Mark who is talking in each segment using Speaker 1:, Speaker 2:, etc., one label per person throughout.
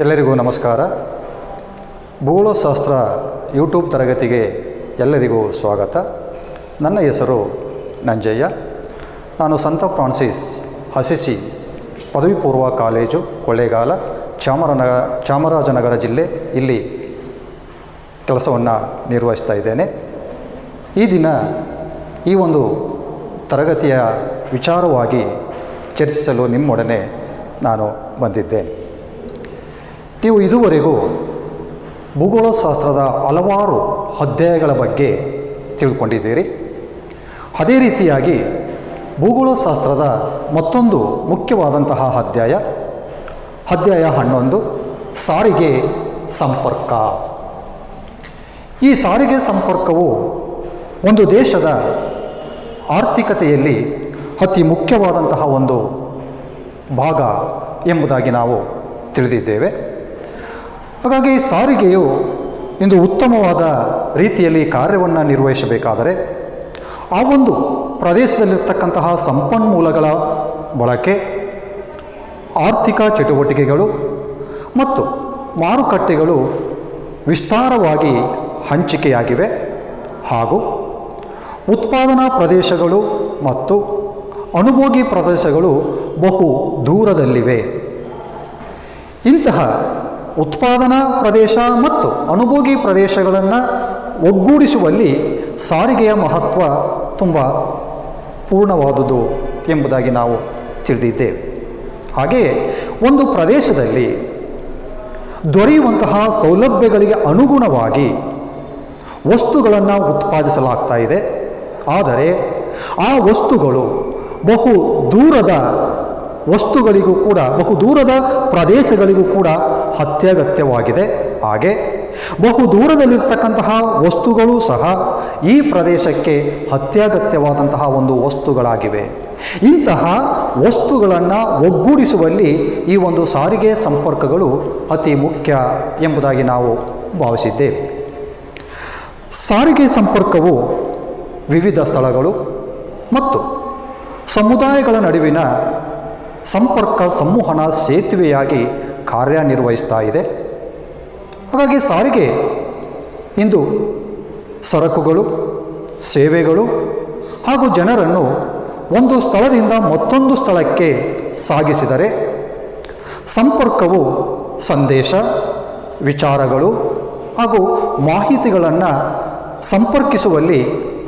Speaker 1: ಎಲ್ಲರಿಗೂ ನಮಸ್ಕಾರ. ಭೂಗೋಳಶಾಸ್ತ್ರ ಯೂಟ್ಯೂಬ್ ತರಗತಿಗೆ ಎಲ್ಲರಿಗೂ ಸ್ವಾಗತ. ನನ್ನ ಹೆಸರು ನಂಜಯ್ಯ. ನಾನು ಸಂತ ಫ್ರಾನ್ಸಿಸ್ ಅಸಿಸಿ ಪದವಿ ಪೂರ್ವ ಕಾಲೇಜು ಕೊಳ್ಳೇಗಾಲ, ಚಾಮರಾಜನಗರ ಜಿಲ್ಲೆ ಇಲ್ಲಿ ಕೆಲಸವನ್ನು ನಿರ್ವಹಿಸ್ತಾ ಇದ್ದೇನೆ. ಈ ದಿನ ಈ ಒಂದು ತರಗತಿಯ ವಿಚಾರವಾಗಿ ಚರ್ಚಿಸಲು ನಿಮ್ಮೊಡನೆ ನಾನು ಬಂದಿದ್ದೇನೆ. ನೀವು ಇದುವರೆಗೂ ಭೂಗೋಳಶಾಸ್ತ್ರದ ಹಲವಾರು ಅಧ್ಯಾಯಗಳ ಬಗ್ಗೆ ತಿಳ್ಕೊಂಡಿದ್ದೀರಿ. ಅದೇ ರೀತಿಯಾಗಿ ಭೂಗೋಳಶಾಸ್ತ್ರದ ಮತ್ತೊಂದು ಮುಖ್ಯವಾದಂತಹ ಅಧ್ಯಾಯ 11 ಸಾರಿಗೆ ಸಂಪರ್ಕ. ಈ ಸಾರಿಗೆ ಸಂಪರ್ಕವು ಒಂದು ದೇಶದ ಆರ್ಥಿಕತೆಯಲ್ಲಿ ಅತಿ ಮುಖ್ಯವಾದಂತಹ ಒಂದು ಭಾಗ ಎಂಬುದಾಗಿ ನಾವು ತಿಳಿದಿದ್ದೇವೆ. ಹಾಗಾಗಿ ಸಾರಿಗೆಯು ಇಂದು ಉತ್ತಮವಾದ ರೀತಿಯಲ್ಲಿ ಕಾರ್ಯವನ್ನು ನಿರ್ವಹಿಸಬೇಕಾದರೆ ಆ ಒಂದು ಪ್ರದೇಶದಲ್ಲಿರ್ತಕ್ಕಂತಹ ಸಂಪನ್ಮೂಲಗಳ ಬಳಕೆ, ಆರ್ಥಿಕ ಚಟುವಟಿಕೆಗಳು ಮತ್ತು ಮಾರುಕಟ್ಟೆಗಳು ವಿಸ್ತಾರವಾಗಿ ಹಂಚಿಕೆಯಾಗಿವೆ ಹಾಗೂ ಉತ್ಪಾದನಾ ಪ್ರದೇಶಗಳು ಮತ್ತು ಅನುಭೋಗಿ ಪ್ರದೇಶಗಳು ಬಹು ದೂರದಲ್ಲಿವೆ. ಇಂತಹ ಉತ್ಪಾದನಾ ಪ್ರದೇಶ ಮತ್ತು ಅನುಭೋಗಿ ಪ್ರದೇಶಗಳನ್ನು ಒಗ್ಗೂಡಿಸುವಲ್ಲಿ ಸಾರಿಗೆಯ ಮಹತ್ವ ತುಂಬ ಪೂರ್ಣವಾದುದು ಎಂಬುದಾಗಿ ನಾವು ತಿಳಿದಿದ್ದೇವೆ. ಹಾಗೆಯೇ ಒಂದು ಪ್ರದೇಶದಲ್ಲಿ ದೊರೆಯುವಂತಹ ಸೌಲಭ್ಯಗಳಿಗೆ ಅನುಗುಣವಾಗಿ ವಸ್ತುಗಳನ್ನು ಉತ್ಪಾದಿಸಲಾಗ್ತಾ ಇದೆ. ಆದರೆ ಆ ವಸ್ತುಗಳು ಬಹು ದೂರದ ವಸ್ತುಗಳಿಗೂ ಕೂಡ, ಬಹು ದೂರದ ಪ್ರದೇಶಗಳಿಗೂ ಕೂಡ ಅತ್ಯಗತ್ಯವಾಗಿದೆ. ಹಾಗೆ ಬಹು ದೂರದಲ್ಲಿರ್ತಕ್ಕಂತಹ ವಸ್ತುಗಳು ಸಹ ಈ ಪ್ರದೇಶಕ್ಕೆ ಅತ್ಯಗತ್ಯವಾದಂತಹ ಒಂದು ವಸ್ತುಗಳಾಗಿವೆ. ಇಂತಹ ವಸ್ತುಗಳನ್ನು ಒಗ್ಗೂಡಿಸುವಲ್ಲಿ ಈ ಒಂದು ಸಾರಿಗೆ ಸಂಪರ್ಕಗಳು ಅತಿ ಮುಖ್ಯ ಎಂಬುದಾಗಿ ನಾವು ಭಾವಿಸಿದ್ದೇವೆ. ಸಾರಿಗೆ ಸಂಪರ್ಕವು ವಿವಿಧ ಸ್ಥಳಗಳು ಮತ್ತು ಸಮುದಾಯಗಳ ನಡುವಿನ ಸಂಪರ್ಕ ಸಂವಹನ ಸೇತುವೆಯಾಗಿ ಕಾರ್ಯನಿರ್ವಹಿಸ್ತಾ ಇದೆ. ಹಾಗಾಗಿ ಸಾರಿಗೆ ಇಂದು ಸರಕುಗಳು, ಸೇವೆಗಳು ಹಾಗೂ ಜನರನ್ನು ಒಂದು ಸ್ಥಳದಿಂದ ಮತ್ತೊಂದು ಸ್ಥಳಕ್ಕೆ ಸಾಗಿಸಿದರೆ ಸಂಪರ್ಕವು ಸಂದೇಶ, ವಿಚಾರಗಳು ಹಾಗೂ ಮಾಹಿತಿಗಳನ್ನು ಸಂಪರ್ಕಿಸುವಲ್ಲಿ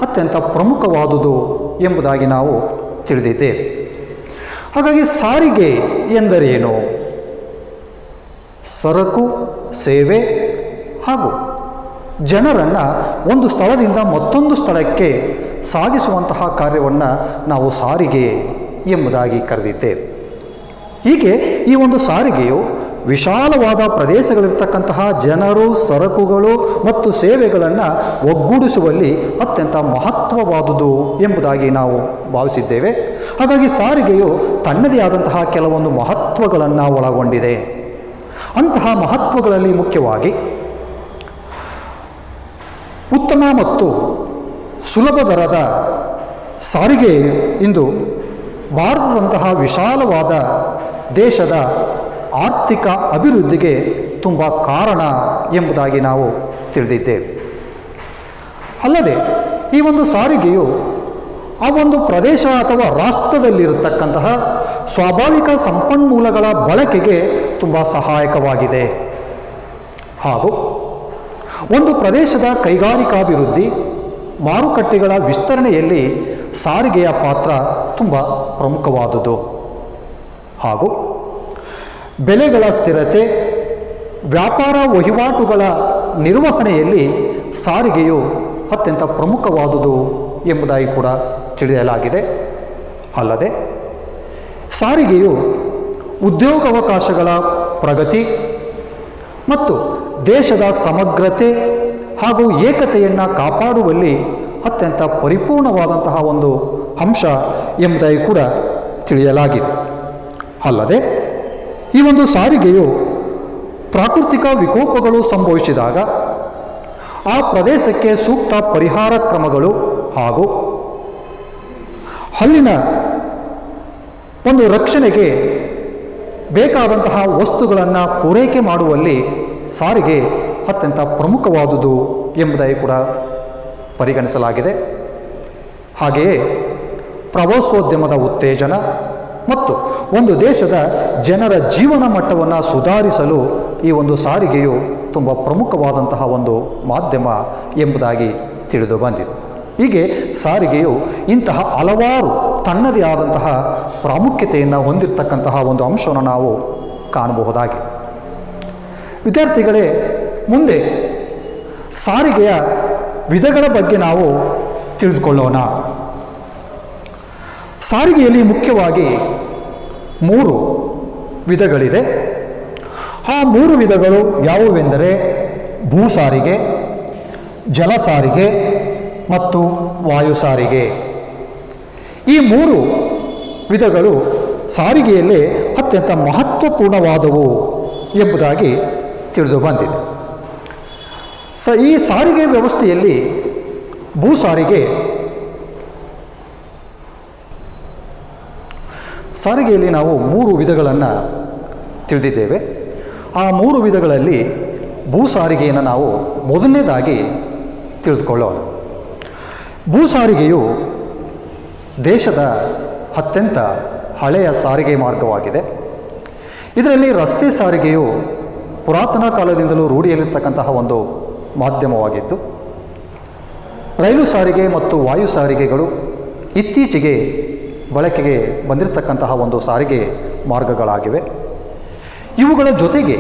Speaker 1: ಅತ್ಯಂತ ಪ್ರಮುಖವಾದುದು ಎಂಬುದಾಗಿ ನಾವು ತಿಳಿದಿದ್ದೇವೆ. ಹಾಗಾಗಿ ಸಾರಿಗೆ ಎಂದರೇನು? ಸರಕು, ಸೇವೆ ಹಾಗೂ ಜನರನ್ನು ಒಂದು ಸ್ಥಳದಿಂದ ಮತ್ತೊಂದು ಸ್ಥಳಕ್ಕೆ ಸಾಗಿಸುವಂತಹ ಕಾರ್ಯವನ್ನು ನಾವು ಸಾರಿಗೆ ಎಂಬುದಾಗಿ ಕರೆದಿದ್ದೇವೆ. ಹೀಗೆ ಈ ಒಂದು ಸಾರಿಗೆಯು ವಿಶಾಲವಾದ ಪ್ರದೇಶಗಳಿರ್ತಕ್ಕಂತಹ ಜನರು, ಸರಕುಗಳು ಮತ್ತು ಸೇವೆಗಳನ್ನು ಒಗ್ಗೂಡಿಸುವಲ್ಲಿ ಅತ್ಯಂತ ಮಹತ್ವವಾದುದು ಎಂಬುದಾಗಿ ನಾವು ಭಾವಿಸಿದ್ದೇವೆ. ಹಾಗಾಗಿ ಸಾರಿಗೆಯು ತನ್ನದೇ ಆದಂತಹ ಕೆಲವೊಂದು ಮಹತ್ವಗಳನ್ನು ಒಳಗೊಂಡಿದೆ. ಅಂತಹ ಮಹತ್ವಗಳಲ್ಲಿ ಮುಖ್ಯವಾಗಿ ಉತ್ತಮ ಮತ್ತು ಸುಲಭ ದರದ ಸಾರಿಗೆ ಇಂದು ಭಾರತದಂತಹ ವಿಶಾಲವಾದ ದೇಶದ ಆರ್ಥಿಕ ಅಭಿವೃದ್ಧಿಗೆ ತುಂಬ ಕಾರಣ ಎಂಬುದಾಗಿ ನಾವು ತಿಳಿದಿದ್ದೇವೆ. ಅಲ್ಲದೆ ಈ ಒಂದು ಸಾರಿಗೆಯು ಆ ಒಂದು ಪ್ರದೇಶ ಅಥವಾ ರಾಷ್ಟ್ರದಲ್ಲಿರತಕ್ಕಂತಹ ಸ್ವಾಭಾವಿಕ ಸಂಪನ್ಮೂಲಗಳ ಬಳಕೆಗೆ ತುಂಬ ಸಹಾಯಕವಾಗಿದೆ. ಹಾಗೂ ಒಂದು ಪ್ರದೇಶದ ಕೈಗಾರಿಕಾಭಿವೃದ್ಧಿ, ಮಾರುಕಟ್ಟೆಗಳ ವಿಸ್ತರಣೆಯಲ್ಲಿ ಸಾರಿಗೆಯ ಪಾತ್ರ ತುಂಬ ಪ್ರಮುಖವಾದುದು. ಹಾಗೂ ಬೆಲೆಗಳ ಸ್ಥಿರತೆ, ವ್ಯಾಪಾರ ವಹಿವಾಟುಗಳ ನಿರ್ವಹಣೆಯಲ್ಲಿ ಸಾರಿಗೆಯು ಅತ್ಯಂತ ಪ್ರಮುಖವಾದುದು ಎಂಬುದಾಗಿ ಕೂಡ ತಿಳಿಯಲಾಗಿದೆ. ಅಲ್ಲದೆ ಸಾರಿಗೆಯು ಉದ್ಯೋಗಾವಕಾಶಗಳ ಪ್ರಗತಿ ಮತ್ತು ದೇಶದ ಸಮಗ್ರತೆ ಹಾಗೂ ಏಕತೆಯನ್ನು ಕಾಪಾಡುವಲ್ಲಿ ಅತ್ಯಂತ ಪರಿಪೂರ್ಣವಾದಂತಹ ಒಂದು ಅಂಶ ಎಂಬುದಾಗಿ ಕೂಡ ತಿಳಿಯಲಾಗಿದೆ. ಅಲ್ಲದೆ ಈ ಒಂದು ಸಾರಿಗೆಯು ಪ್ರಾಕೃತಿಕ ವಿಕೋಪಗಳು ಸಂಭವಿಸಿದಾಗ ಆ ಪ್ರದೇಶಕ್ಕೆ ಸೂಕ್ತ ಪರಿಹಾರ ಕ್ರಮಗಳು ಹಾಗೂ ಅಲ್ಲಿನ ಒಂದು ರಕ್ಷಣೆಗೆ ಬೇಕಾದಂತಹ ವಸ್ತುಗಳನ್ನು ಪೂರೈಕೆ ಮಾಡುವಲ್ಲಿ ಸಾರಿಗೆ ಅತ್ಯಂತ ಪ್ರಮುಖವಾದುದು ಎಂಬುದಾಗಿ ಕೂಡ ಪರಿಗಣಿಸಲಾಗಿದೆ. ಹಾಗೆಯೇ ಪ್ರವಾಸೋದ್ಯಮದ ಉತ್ತೇಜನ ಮತ್ತು ಒಂದು ದೇಶದ ಜನರ ಜೀವನ ಮಟ್ಟವನ್ನು ಸುಧಾರಿಸಲು ಈ ಒಂದು ಸಾರಿಗೆಯು ತುಂಬ ಪ್ರಮುಖವಾದಂತಹ ಒಂದು ಮಾಧ್ಯಮ ಎಂಬುದಾಗಿ ತಿಳಿದು ಬಂದಿದೆ. ಹೀಗೆ ಸಾರಿಗೆಯು ಇಂತಹ ಹಲವಾರು ತನ್ನದೇ ಆದಂತಹ ಪ್ರಾಮುಖ್ಯತೆಯನ್ನು ಹೊಂದಿರತಕ್ಕಂತಹ ಒಂದು ಅಂಶವನ್ನು ನಾವು ಕಾಣಬಹುದಾಗಿದೆ. ವಿದ್ಯಾರ್ಥಿಗಳೇ, ಮುಂದೆ ಸಾರಿಗೆಯ ವಿಧಗಳ ಬಗ್ಗೆ ನಾವು ತಿಳಿದುಕೊಳ್ಳೋಣ. ಸಾರಿಗೆಯಲ್ಲಿ ಮುಖ್ಯವಾಗಿ 3 ವಿಧಗಳಿದೆ. ಆ 3 ವಿಧಗಳು ಯಾವುವೆಂದರೆ ಭೂ ಸಾರಿಗೆ, ಜಲ ಸಾರಿಗೆ ಮತ್ತು ವಾಯು ಸಾರಿಗೆ. ಈ 3 ವಿಧಗಳು ಸಾರಿಗೆಯಲ್ಲೇ ಅತ್ಯಂತ ಮಹತ್ವಪೂರ್ಣವಾದವು ಎಂಬುದಾಗಿ ತಿಳಿದು ಬಂದಿದೆ. ಈ ಸಾರಿಗೆ ವ್ಯವಸ್ಥೆಯಲ್ಲಿ ಭೂ ಸಾರಿಗೆಯಲ್ಲಿ ನಾವು 3 ವಿಧಗಳನ್ನು ತಿಳಿದಿದ್ದೇವೆ. ಆ 3 ವಿಧಗಳಲ್ಲಿ ಭೂ ಸಾರಿಗೆಯನ್ನು ನಾವು ಮೊದಲನೇದಾಗಿ ತಿಳಿದುಕೊಳ್ಳೋಣ. ಭೂ ಸಾರಿಗೆಯು ದೇಶದ ಅತ್ಯಂತ ಹಳೆಯ ಸಾರಿಗೆ ಮಾರ್ಗವಾಗಿದೆ. ಇದರಲ್ಲಿ ರಸ್ತೆ ಸಾರಿಗೆಯು ಪುರಾತನ ಕಾಲದಿಂದಲೂ ರೂಢಿಯಲ್ಲಿರ್ತಕ್ಕಂತಹ ಒಂದು ಮಾಧ್ಯಮವಾಗಿದ್ದು, ರೈಲು ಸಾರಿಗೆ ಮತ್ತು ವಾಯು ಸಾರಿಗೆಗಳು ಇತ್ತೀಚೆಗೆ ಬಳಕೆಗೆ ಬಂದಿರತಕ್ಕಂತಹ ಒಂದು ಸಾರಿಗೆ ಮಾರ್ಗಗಳಾಗಿವೆ. ಇವುಗಳ ಜೊತೆಗೆ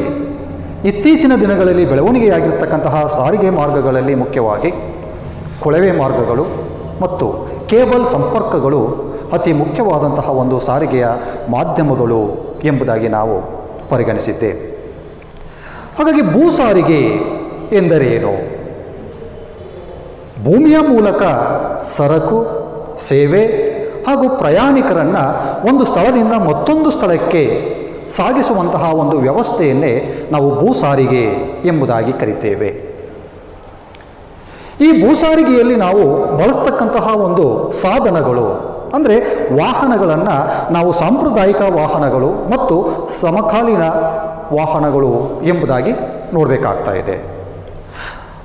Speaker 1: ಇತ್ತೀಚಿನ ದಿನಗಳಲ್ಲಿ ಬೆಳವಣಿಗೆಯಾಗಿರ್ತಕ್ಕಂತಹ ಸಾರಿಗೆ ಮಾರ್ಗಗಳಲ್ಲಿ ಮುಖ್ಯವಾಗಿ ಕೊಳವೆ ಮಾರ್ಗಗಳು ಮತ್ತು ಕೇಬಲ್ ಸಂಪರ್ಕಗಳು ಅತಿ ಮುಖ್ಯವಾದಂತಹ ಒಂದು ಸಾರಿಗೆಯ ಮಾಧ್ಯಮಗಳು ಎಂಬುದಾಗಿ ನಾವು ಪರಿಗಣಿಸಿದ್ದೇವೆ. ಹಾಗಾಗಿ ಭೂ ಸಾರಿಗೆ ಎಂದರೇನು? ಭೂಮಿಯ ಮೂಲಕ ಸರಕು, ಸೇವೆ ಹಾಗೂ ಪ್ರಯಾಣಿಕರನ್ನು ಒಂದು ಸ್ಥಳದಿಂದ ಮತ್ತೊಂದು ಸ್ಥಳಕ್ಕೆ ಸಾಗಿಸುವಂತಹ ಒಂದು ವ್ಯವಸ್ಥೆಯನ್ನೇ ನಾವು ಭೂ ಸಾರಿಗೆ ಎಂಬುದಾಗಿ ಕರಿತೇವೆ. ಈ ಭೂ ಸಾರಿಗೆಯಲ್ಲಿ ನಾವು ಬಳಸ್ತಕ್ಕಂತಹ ಒಂದು ಸಾಧನಗಳು ಅಂದರೆ ವಾಹನಗಳನ್ನು ನಾವು ಸಾಂಪ್ರದಾಯಿಕ ವಾಹನಗಳು ಮತ್ತು ಸಮಕಾಲೀನ ವಾಹನಗಳು ಎಂಬುದಾಗಿ ನೋಡಬೇಕಾಗ್ತಾ ಇದೆ.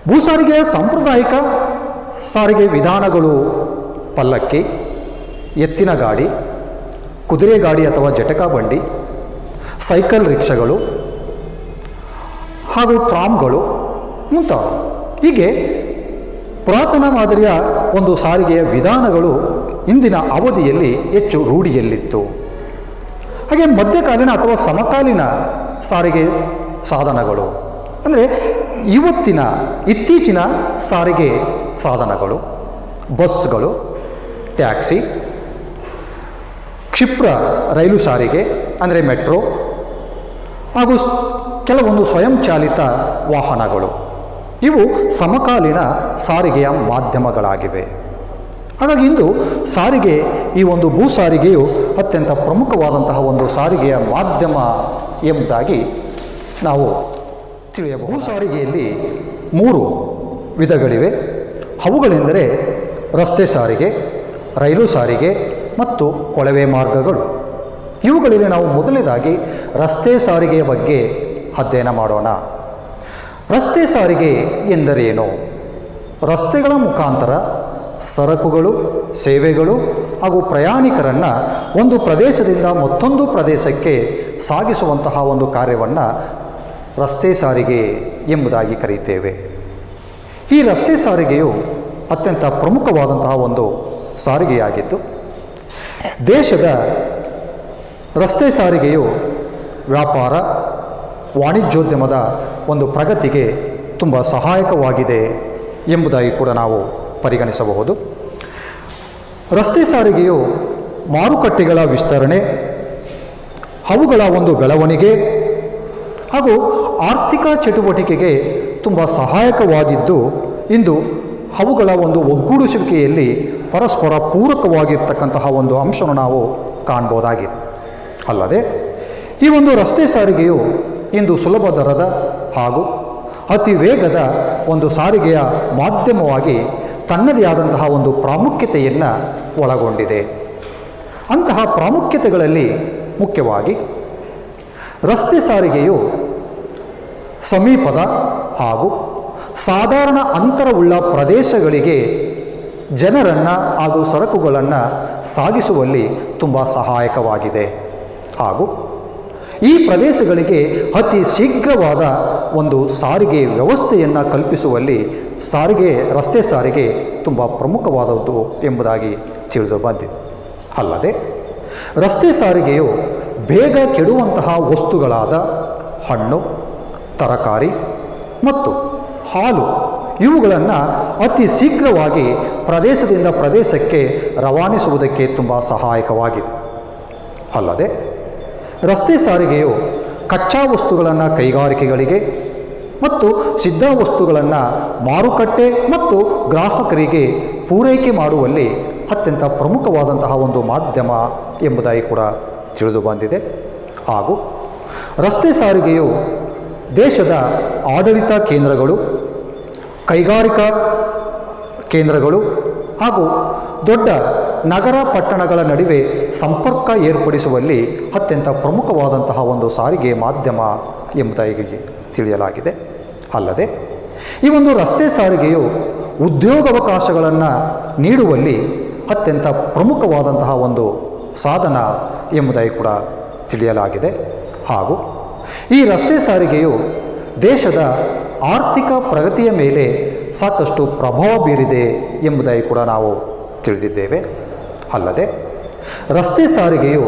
Speaker 1: ಭೂ ಸಾರಿಗೆಯ ಸಾಂಪ್ರದಾಯಿಕ ಸಾರಿಗೆ ವಿಧಾನಗಳು ಪಲ್ಲಕ್ಕಿ, ಎತ್ತಿನ ಗಾಡಿ, ಕುದುರೆ ಗಾಡಿ ಅಥವಾ ಜಟಕ ಬಂಡಿ, ಸೈಕಲ್ ರಿಕ್ಷಾಗಳು ಹಾಗೂ ಟ್ರಾಮ್ಗಳು ಮುಂತಾದ ಹೀಗೆ ಪುರಾತನ ಮಾದರಿಯ ಒಂದು ಸಾರಿಗೆಯ ವಿಧಾನಗಳು ಇಂದಿನ ಅವಧಿಯಲ್ಲಿ ಹೆಚ್ಚು ರೂಢಿಯಲ್ಲಿತ್ತು. ಹಾಗೆ ಮಧ್ಯಕಾಲೀನ ಅಥವಾ ಸಮಕಾಲೀನ ಸಾರಿಗೆ ಸಾಧನಗಳು ಅಂದರೆ ಇತ್ತೀಚಿನ ಸಾರಿಗೆ ಸಾಧನಗಳು ಬಸ್ಗಳು, ಟ್ಯಾಕ್ಸಿ, ಕ್ಷಿಪ್ರ ರೈಲು ಸಾರಿಗೆ ಅಂದರೆ ಮೆಟ್ರೋ ಹಾಗೂ ಕೆಲವೊಂದು ಸ್ವಯಂಚಾಲಿತ ವಾಹನಗಳು ಇವು ಸಮಕಾಲೀನ ಸಾರಿಗೆಯ ಮಾಧ್ಯಮಗಳಾಗಿವೆ. ಹಾಗಾಗಿ ಇಂದು ಸಾರಿಗೆ, ಈ ಒಂದು ಭೂ ಸಾರಿಗೆಯು ಅತ್ಯಂತ ಪ್ರಮುಖವಾದಂತಹ ಒಂದು ಸಾರಿಗೆಯ ಮಾಧ್ಯಮ ಎಂಬುದಾಗಿ ನಾವು ತಿಳಿಯಬಹುದು. ಭೂ ಸಾರಿಗೆಯಲ್ಲಿ 3 ವಿಧಗಳಿವೆ. ಅವುಗಳೆಂದರೆ ರಸ್ತೆ ಸಾರಿಗೆ, ರೈಲು ಸಾರಿಗೆ ಮತ್ತು ಕೊಳವೆ ಮಾರ್ಗಗಳು. ಇವುಗಳಲ್ಲಿ ನಾವು ಮೊದಲನೇದಾಗಿ ರಸ್ತೆ ಸಾರಿಗೆಯ ಬಗ್ಗೆ ಅಧ್ಯಯನ ಮಾಡೋಣ. ರಸ್ತೆ ಸಾರಿಗೆ ಎಂದರೇನು? ರಸ್ತೆಗಳ ಮುಖಾಂತರ ಸರಕುಗಳು, ಸೇವೆಗಳು ಹಾಗೂ ಪ್ರಯಾಣಿಕರನ್ನು ಒಂದು ಪ್ರದೇಶದಿಂದ ಮತ್ತೊಂದು ಪ್ರದೇಶಕ್ಕೆ ಸಾಗಿಸುವಂತಹ ಒಂದು ಕಾರ್ಯವನ್ನು ರಸ್ತೆ ಸಾರಿಗೆ ಎಂಬುದಾಗಿ ಕರೆಯುತ್ತೇವೆ. ಈ ರಸ್ತೆ ಸಾರಿಗೆಯು ಅತ್ಯಂತ ಪ್ರಮುಖವಾದಂತಹ ಒಂದು ಸಾರಿಗೆಯಾಗಿದ್ದು, ದೇಶದ ರಸ್ತೆ ಸಾರಿಗೆಯು ವ್ಯಾಪಾರ, ವಾಣಿಜ್ಯೋದ್ಯಮದ ಒಂದು ಪ್ರಗತಿಗೆ ತುಂಬ ಸಹಾಯಕವಾಗಿದೆ ಎಂಬುದಾಗಿ ಕೂಡ ನಾವು ಪರಿಗಣಿಸಬಹುದು. ರಸ್ತೆ ಸಾರಿಗೆಯು ಮಾರುಕಟ್ಟೆಗಳ ವಿಸ್ತರಣೆ, ಅವುಗಳ ಒಂದು ಬೆಳವಣಿಗೆ ಹಾಗೂ ಆರ್ಥಿಕ ಚಟುವಟಿಕೆಗೆ ತುಂಬ ಸಹಾಯಕವಾಗಿದ್ದು, ಇಂದು ಅವುಗಳ ಒಂದು ಒಗ್ಗೂಡಿಸುವಿಕೆಯಲ್ಲಿ ಪರಸ್ಪರ ಪೂರಕವಾಗಿರ್ತಕ್ಕಂತಹ ಒಂದು ಅಂಶವನ್ನು ನಾವು ಕಾಣ್ಬೋದಾಗಿದೆ. ಅಲ್ಲದೆ ಈ ಒಂದು ರಸ್ತೆ ಸಾರಿಗೆಯು ಇಂದು ಸುಲಭ ದರದ ಹಾಗೂ ಅತಿ ವೇಗದ ಒಂದು ಸಾರಿಗೆಯ ಮಾಧ್ಯಮವಾಗಿ ತನ್ನದೇ ಆದಂತಹ ಒಂದು ಪ್ರಾಮುಖ್ಯತೆಯನ್ನು ಒಳಗೊಂಡಿದೆ. ಅಂತಹ ಪ್ರಾಮುಖ್ಯತೆಗಳಲ್ಲಿ ಮುಖ್ಯವಾಗಿ ರಸ್ತೆ ಸಾರಿಗೆಯು ಸಮೀಪದ ಹಾಗೂ ಸಾಧಾರಣ ಅಂತರವುಳ್ಳ ಪ್ರದೇಶಗಳಿಗೆ ಜನರನ್ನು ಹಾಗೂ ಸರಕುಗಳನ್ನು ಸಾಗಿಸುವಲ್ಲಿ ತುಂಬ ಸಹಾಯಕವಾಗಿದೆ ಹಾಗೂ ಈ ಪ್ರದೇಶಗಳಿಗೆ ಅತಿ ಶೀಘ್ರವಾದ ಒಂದು ಸಾರಿಗೆ ವ್ಯವಸ್ಥೆಯನ್ನು ಕಲ್ಪಿಸುವಲ್ಲಿ ರಸ್ತೆ ಸಾರಿಗೆ ತುಂಬ ಪ್ರಮುಖವಾದದ್ದು ಎಂಬುದಾಗಿ ತಿಳಿದು ಬಂದಿದೆ. ಅಲ್ಲದೆ ರಸ್ತೆ ಸಾರಿಗೆಯು ಬೇಗ ಕೆಡುವಂತಹ ವಸ್ತುಗಳಾದ ಹಣ್ಣು, ತರಕಾರಿ ಮತ್ತು ಹಾಲು ಇವುಗಳನ್ನು ಅತಿ ಶೀಘ್ರವಾಗಿ ಪ್ರದೇಶದಿಂದ ಪ್ರದೇಶಕ್ಕೆ ರವಾನಿಸುವುದಕ್ಕೆ ತುಂಬ ಸಹಾಯಕವಾಗಿದೆ. ಅಲ್ಲದೆ ರಸ್ತೆ ಸಾರಿಗೆಯು ಕಚ್ಚಾ ವಸ್ತುಗಳನ್ನು ಕೈಗಾರಿಕೆಗಳಿಗೆ ಮತ್ತು ಸಿದ್ಧ ವಸ್ತುಗಳನ್ನು ಮಾರುಕಟ್ಟೆ ಮತ್ತು ಗ್ರಾಹಕರಿಗೆ ಪೂರೈಕೆ ಮಾಡುವಲ್ಲಿ ಅತ್ಯಂತ ಪ್ರಮುಖವಾದಂತಹ ಒಂದು ಮಾಧ್ಯಮ ಎಂಬುದಾಗಿ ಕೂಡ ತಿಳಿದು ಬಂದಿದೆ. ಹಾಗೂ ರಸ್ತೆ ಸಾರಿಗೆಯು ದೇಶದ ಆಡಳಿತ ಕೇಂದ್ರಗಳು, ಕೈಗಾರಿಕಾ ಕೇಂದ್ರಗಳು ಹಾಗೂ ದೊಡ್ಡ ನಗರ ಪಟ್ಟಣಗಳ ನಡುವೆ ಸಂಪರ್ಕ ಏರ್ಪಡಿಸುವಲ್ಲಿ ಅತ್ಯಂತ ಪ್ರಮುಖವಾದಂತಹ ಒಂದು ಸಾರಿಗೆ ಮಾಧ್ಯಮ ಎಂಬುದಾಗಿ ತಿಳಿಯಲಾಗಿದೆ. ಅಲ್ಲದೆ ಈ ಒಂದು ರಸ್ತೆ ಸಾರಿಗೆಯು ಉದ್ಯೋಗಾವಕಾಶಗಳನ್ನು ನೀಡುವಲ್ಲಿ ಅತ್ಯಂತ ಪ್ರಮುಖವಾದಂತಹ ಒಂದು ಸಾಧನ ಎಂಬುದಾಗಿ ಕೂಡ ತಿಳಿಯಲಾಗಿದೆ. ಹಾಗೂ ಈ ರಸ್ತೆ ಸಾರಿಗೆಯು ದೇಶದ ಆರ್ಥಿಕ ಪ್ರಗತಿಯ ಮೇಲೆ ಸಾಕಷ್ಟು ಪ್ರಭಾವ ಬೀರಿದೆ ಎಂಬುದಾಗಿ ಕೂಡ ನಾವು ತಿಳಿದಿದ್ದೇವೆ. ಅಲ್ಲದೆ ರಸ್ತೆ ಸಾರಿಗೆಯು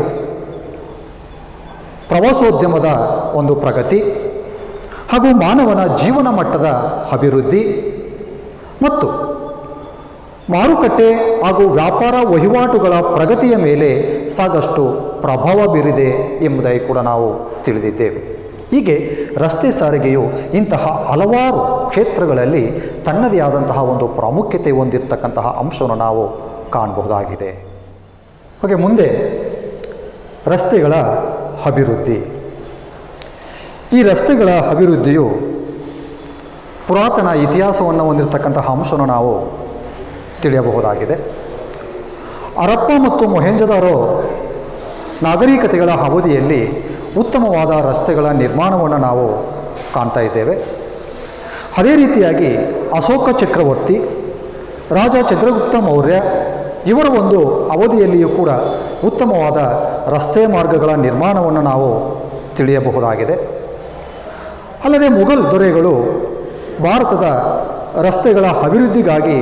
Speaker 1: ಪ್ರವಾಸೋದ್ಯಮದ ಒಂದು ಪ್ರಗತಿ ಹಾಗೂ ಮಾನವನ ಜೀವನ ಮಟ್ಟದ ಅಭಿವೃದ್ಧಿ ಮತ್ತು ಮಾರುಕಟ್ಟೆ ಹಾಗೂ ವ್ಯಾಪಾರ ವಹಿವಾಟುಗಳ ಪ್ರಗತಿಯ ಮೇಲೆ ಸಾಕಷ್ಟು ಪ್ರಭಾವ ಬೀರಿದೆ ಎಂಬುದಾಗಿ ಕೂಡ ನಾವು ತಿಳಿದಿದ್ದೇವೆ. ಹೀಗೆ ರಸ್ತೆ ಸಾರಿಗೆಯು ಇಂತಹ ಹಲವಾರು ಕ್ಷೇತ್ರಗಳಲ್ಲಿ ತನ್ನದೇ ಆದಂತಹ ಒಂದು ಪ್ರಾಮುಖ್ಯತೆ ಹೊಂದಿರತಕ್ಕಂತಹ ಅಂಶವನ್ನು ನಾವು ಕಾಣಬಹುದಾಗಿದೆ. ಹಾಗೆ ಮುಂದೆ ರಸ್ತೆಗಳ ಅಭಿವೃದ್ಧಿ. ಈ ರಸ್ತೆಗಳ ಅಭಿವೃದ್ಧಿಯು ಪುರಾತನ ಇತಿಹಾಸವನ್ನು ಹೊಂದಿರತಕ್ಕಂತಹ ಅಂಶವನ್ನು ನಾವು ತಿಳಿಯಬಹುದಾಗಿದೆ. ಹರಪ್ಪ ಮತ್ತು ಮೊಹೆಂಜೊದಾರೋ ನಾಗರಿಕತೆಗಳ ಅವಧಿಯಲ್ಲಿ ಉತ್ತಮವಾದ ರಸ್ತೆಗಳ ನಿರ್ಮಾಣವನ್ನು ನಾವು ಕಾಣ್ತಾ ಇದ್ದೇವೆ. ಅದೇ ರೀತಿಯಾಗಿ ಅಶೋಕ ಚಕ್ರವರ್ತಿ, ರಾಜ ಚಂದ್ರಗುಪ್ತ ಮೌರ್ಯ ಇವರ ಒಂದು ಅವಧಿಯಲ್ಲಿಯೂ ಕೂಡ ಉತ್ತಮವಾದ ರಸ್ತೆ ಮಾರ್ಗಗಳ ನಿರ್ಮಾಣವನ್ನು ನಾವು ತಿಳಿಯಬಹುದಾಗಿದೆ. ಅಲ್ಲದೆ ಮುಘಲ್ ದೊರೆಗಳು ಭಾರತದ ರಸ್ತೆಗಳ ಅಭಿವೃದ್ಧಿಗಾಗಿ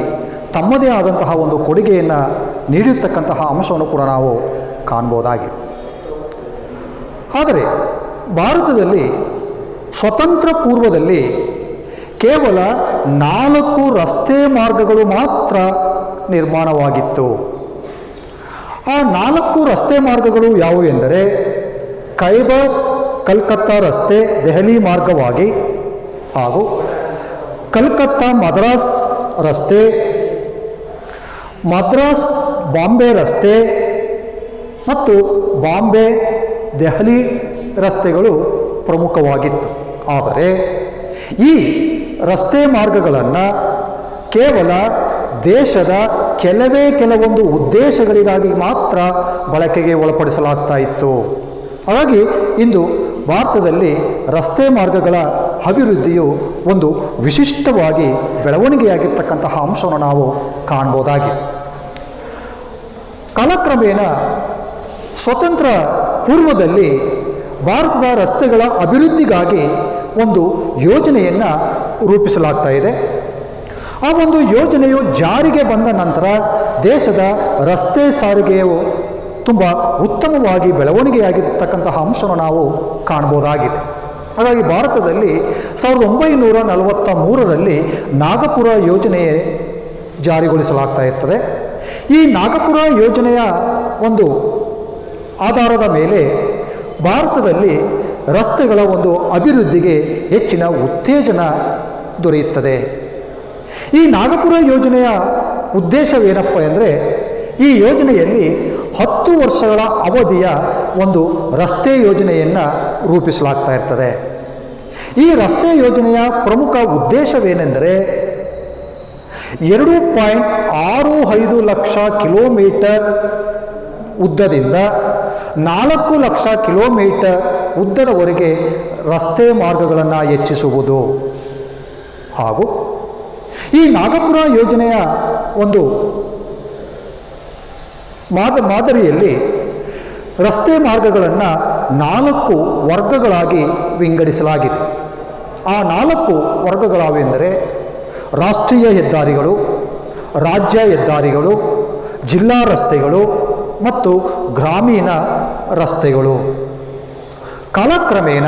Speaker 1: ತಮ್ಮದೇ ಆದಂತಹ ಒಂದು ಕೊಡುಗೆಯನ್ನು ನೀಡಿರ್ತಕ್ಕಂತಹ ಅಂಶವನ್ನು ಕೂಡ ನಾವು ಕಾಣ್ಬೋದಾಗಿದೆ. ಆದರೆ ಭಾರತದಲ್ಲಿ ಸ್ವತಂತ್ರ ಪೂರ್ವದಲ್ಲಿ ಕೇವಲ 4 ರಸ್ತೆ ಮಾರ್ಗಗಳು ಮಾತ್ರ ನಿರ್ಮಾಣವಾಗಿತ್ತು. ಆ 4 ರಸ್ತೆ ಮಾರ್ಗಗಳು ಯಾವುವು ಎಂದರೆ ಖೈಬರ್ ಕಲ್ಕತ್ತಾ ರಸ್ತೆ ದೆಹಲಿ ಮಾರ್ಗವಾಗಿ ಹಾಗೂ ಕಲ್ಕತ್ತಾ ಮದ್ರಾಸ್ ರಸ್ತೆ, ಮದ್ರಾಸ್ ಬಾಂಬೆ ರಸ್ತೆ ಮತ್ತು ಬಾಂಬೆ ದೆಹಲಿ ರಸ್ತೆಗಳು ಪ್ರಮುಖವಾಗಿತ್ತು. ಆದರೆ ಈ ರಸ್ತೆ ಮಾರ್ಗಗಳನ್ನು ಕೇವಲ ದೇಶದ ಕೆಲವೊಂದು ಉದ್ದೇಶಗಳಿಗಾಗಿ ಮಾತ್ರ ಬಳಕೆಗೆ ಒಳಪಡಿಸಲಾಗ್ತಾ ಇತ್ತು. ಹಾಗಾಗಿ ಇಂದು ಭಾರತದಲ್ಲಿ ರಸ್ತೆ ಮಾರ್ಗಗಳ ಅಭಿವೃದ್ಧಿಯು ಒಂದು ವಿಶಿಷ್ಟವಾಗಿ ಬೆಳವಣಿಗೆಯಾಗಿರ್ತಕ್ಕಂತಹ ಅಂಶವನ್ನು ನಾವು ಕಾಣ್ಬೋದಾಗಿದೆ. ಕಾಲಕ್ರಮೇಣ ಸ್ವತಂತ್ರ ಪೂರ್ವದಲ್ಲಿ ಭಾರತದ ರಸ್ತೆಗಳ ಅಭಿವೃದ್ಧಿಗಾಗಿ ಒಂದು ಯೋಜನೆಯನ್ನು ರೂಪಿಸಲಾಗ್ತಾ ಇದೆ. ಆ ಒಂದು ಯೋಜನೆಯು ಜಾರಿಗೆ ಬಂದ ನಂತರ ದೇಶದ ರಸ್ತೆ ಸಾರಿಗೆಯು ತುಂಬ ಉತ್ತಮವಾಗಿ ಬೆಳವಣಿಗೆಯಾಗಿರ್ತಕ್ಕಂತಹ ಅಂಶವನ್ನು ನಾವು ಕಾಣ್ಬೋದಾಗಿದೆ. ಹಾಗಾಗಿ ಭಾರತದಲ್ಲಿ 1943ರಲ್ಲಿ ನಾಗಪುರ ಯೋಜನೆ ಜಾರಿಗೊಳಿಸಲಾಗ್ತಾ ಇರ್ತದೆ. ಈ ನಾಗಪುರ ಯೋಜನೆಯ ಒಂದು ಆಧಾರದ ಮೇಲೆ ಭಾರತದಲ್ಲಿ ರಸ್ತೆಗಳ ಒಂದು ಅಭಿವೃದ್ಧಿಗೆ ಹೆಚ್ಚಿನ ಉತ್ತೇಜನ ದೊರೆಯುತ್ತದೆ. ಈ ನಾಗಪುರ ಯೋಜನೆಯ ಉದ್ದೇಶವೇನಪ್ಪ ಎಂದರೆ, ಈ ಯೋಜನೆಯಲ್ಲಿ 10 ವರ್ಷಗಳ ಅವಧಿಯ ಒಂದು ರಸ್ತೆ ಯೋಜನೆಯನ್ನು ರೂಪಿಸಲಾಗ್ತಾ ಇರ್ತದೆ. ಈ ರಸ್ತೆ ಯೋಜನೆಯ ಪ್ರಮುಖ ಉದ್ದೇಶವೇನೆಂದರೆ 2.65 ಲಕ್ಷ ಕಿಲೋಮೀಟರ್ ಉದ್ದದಿಂದ 4 ಲಕ್ಷ ಕಿಲೋಮೀಟರ್ ಉದ್ದದವರೆಗೆ ರಸ್ತೆ ಮಾರ್ಗಗಳನ್ನು ಹೆಚ್ಚಿಸುವುದು ಹಾಗೂ ಈ ನಾಗಪುರ ಯೋಜನೆಯ ಒಂದು ಮಾದರಿಯಲ್ಲಿ ರಸ್ತೆ ಮಾರ್ಗಗಳನ್ನು 4 ವರ್ಗಗಳಾಗಿ ವಿಂಗಡಿಸಲಾಗಿದೆ. ಆ 4 ವರ್ಗಗಳಾವೆಂದರೆ ರಾಷ್ಟ್ರೀಯ ಹೆದ್ದಾರಿಗಳು, ರಾಜ್ಯ ಹೆದ್ದಾರಿಗಳು, ಜಿಲ್ಲಾ ರಸ್ತೆಗಳು ಮತ್ತು ಗ್ರಾಮೀಣ ರಸ್ತೆಗಳು. ಕಾಲಕ್ರಮೇಣ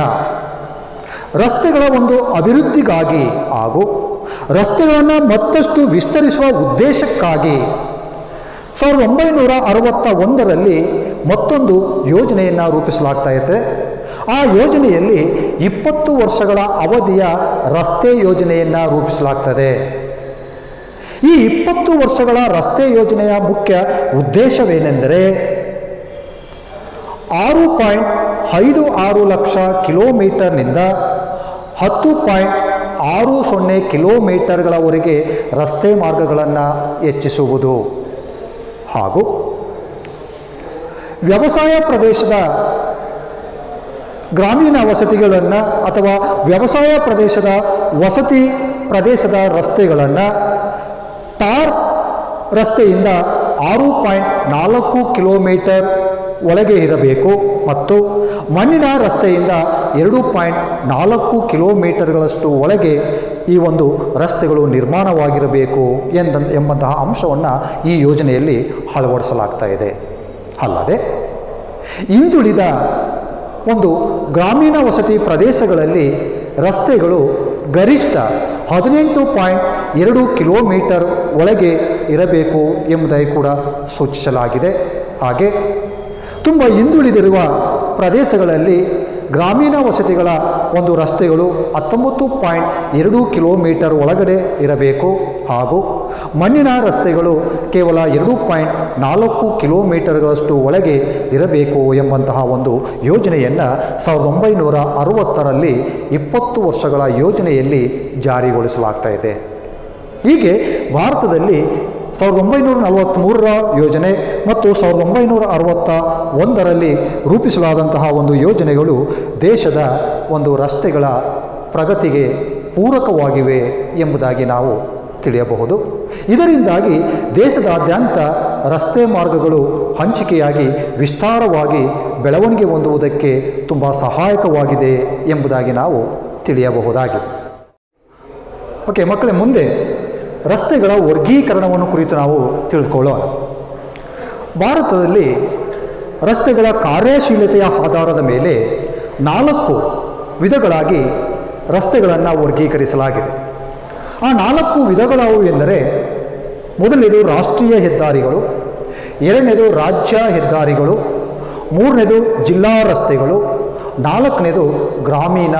Speaker 1: ರಸ್ತೆಗಳ ಒಂದು ಅಭಿವೃದ್ಧಿಗಾಗಿ ಹಾಗೂ ರಸ್ತೆಗಳನ್ನು ಮತ್ತಷ್ಟು ವಿಸ್ತರಿಸುವ ಉದ್ದೇಶಕ್ಕಾಗಿ 1961ರಲ್ಲಿ ಮತ್ತೊಂದು ಯೋಜನೆಯನ್ನು ರೂಪಿಸಲಾಗ್ತಾ ಇದೆ. ಆ ಯೋಜನೆಯಲ್ಲಿ 20 ವರ್ಷಗಳ ಅವಧಿಯ ರಸ್ತೆ ಯೋಜನೆಯನ್ನು ರೂಪಿಸಲಾಗ್ತದೆ. ಈ 20 ವರ್ಷಗಳ ರಸ್ತೆ ಯೋಜನೆಯ ಮುಖ್ಯ ಉದ್ದೇಶವೇನೆಂದರೆ 6.56 ಲಕ್ಷ ಕಿಲೋಮೀಟರ್ನಿಂದ 10.60 ಕಿಲೋಮೀಟರ್ಗಳವರೆಗೆ ರಸ್ತೆ ಮಾರ್ಗಗಳನ್ನು ಹೆಚ್ಚಿಸುವುದು ಹಾಗೂ ವ್ಯವಸಾಯ ಪ್ರದೇಶದ ಗ್ರಾಮೀಣ ವಸತಿಗಳನ್ನು ಅಥವಾ ವ್ಯವಸಾಯ ಪ್ರದೇಶದ ವಸತಿ ಪ್ರದೇಶದ ರಸ್ತೆಗಳನ್ನು ಟಾರ್ ರಸ್ತೆಯಿಂದ 6.4 ಕಿಲೋಮೀಟರ್ ಒಳಗೆ ಇರಬೇಕು ಮತ್ತು ಮಣ್ಣಿನ ರಸ್ತೆಯಿಂದ 2.4 ಕಿಲೋಮೀಟರ್ಗಳಷ್ಟು ಒಳಗೆ ಈ ಒಂದು ರಸ್ತೆಗಳು ನಿರ್ಮಾಣವಾಗಿರಬೇಕು ಎಂಬಂತಹ ಅಂಶವನ್ನು ಈ ಯೋಜನೆಯಲ್ಲಿ ಅಳವಡಿಸಲಾಗ್ತಾ ಇದೆ. ಅಲ್ಲದೆ ಹಿಂದುಳಿದ ಒಂದು ಗ್ರಾಮೀಣ ವಸತಿ ಪ್ರದೇಶಗಳಲ್ಲಿ ರಸ್ತೆಗಳು ಗರಿಷ್ಠ 18.2 ಕಿಲೋಮೀಟರ್ ಒಳಗೆ ಇರಬೇಕು ಎಂಬುದಾಗಿ ಕೂಡ ಸೂಚಿಸಲಾಗಿದೆ. ಹಾಗೆ ತುಂಬ ಹಿಂದುಳಿದಿರುವ ಪ್ರದೇಶಗಳಲ್ಲಿ ಗ್ರಾಮೀಣ ವಸತಿಗಳ ಒಂದು ರಸ್ತೆಗಳು 19.2 ಕಿಲೋಮೀಟರ್ ಒಳಗಡೆ ಇರಬೇಕು ಹಾಗೂ ಮಣ್ಣಿನ ರಸ್ತೆಗಳು ಕೇವಲ 2.4 ಕಿಲೋಮೀಟರ್ಗಳಷ್ಟು ಒಳಗೆ ಇರಬೇಕು ಎಂಬಂತಹ ಒಂದು ಯೋಜನೆಯನ್ನು 1960ರಲ್ಲಿ 20 ವರ್ಷಗಳ ಯೋಜನೆಯಲ್ಲಿ ಜಾರಿಗೊಳಿಸಲಾಗ್ತಾ ಇದೆ. ಹೀಗೆ ಭಾರತದಲ್ಲಿ 1943ರ ಯೋಜನೆ ಮತ್ತು 1961ರಲ್ಲಿ ರೂಪಿಸಲಾದಂತಹ ಒಂದು ಯೋಜನೆಗಳು ದೇಶದ ಒಂದು ರಸ್ತೆಗಳ ಪ್ರಗತಿಗೆ ಪೂರಕವಾಗಿವೆ ಎಂಬುದಾಗಿ ನಾವು ತಿಳಿಯಬಹುದು. ಇದರಿಂದಾಗಿ ದೇಶದಾದ್ಯಂತ ರಸ್ತೆ ಮಾರ್ಗಗಳು ಹಂಚಿಕೆಯಾಗಿ ವಿಸ್ತಾರವಾಗಿ ಬೆಳವಣಿಗೆ ಹೊಂದುವುದಕ್ಕೆ ತುಂಬ ಸಹಾಯಕವಾಗಿದೆ ಎಂಬುದಾಗಿ ನಾವು ತಿಳಿಯಬಹುದಾಗಿದೆ. ಓಕೆ ಮಕ್ಕಳೇ, ಮುಂದೆ ರಸ್ತೆಗಳ ವರ್ಗೀಕರಣವನ್ನು ಕುರಿತು ನಾವು ತಿಳಿದುಕೊಳ್ಳೋಣ. ಭಾರತದಲ್ಲಿ ರಸ್ತೆಗಳ ಕಾರ್ಯಶೀಲತೆಯ ಆಧಾರದ ಮೇಲೆ 4 ವಿಧಗಳಾಗಿ ರಸ್ತೆಗಳನ್ನು ವರ್ಗೀಕರಿಸಲಾಗಿದೆ. ಆ 4 ವಿಧಗಳಾವು ಎಂದರೆ ಮೊದಲನೇದು ರಾಷ್ಟ್ರೀಯ ಹೆದ್ದಾರಿಗಳು, ಎರಡನೇದು ರಾಜ್ಯ ಹೆದ್ದಾರಿಗಳು, ಮೂರನೇದು ಜಿಲ್ಲಾ ರಸ್ತೆಗಳು, ನಾಲ್ಕನೇದು ಗ್ರಾಮೀಣ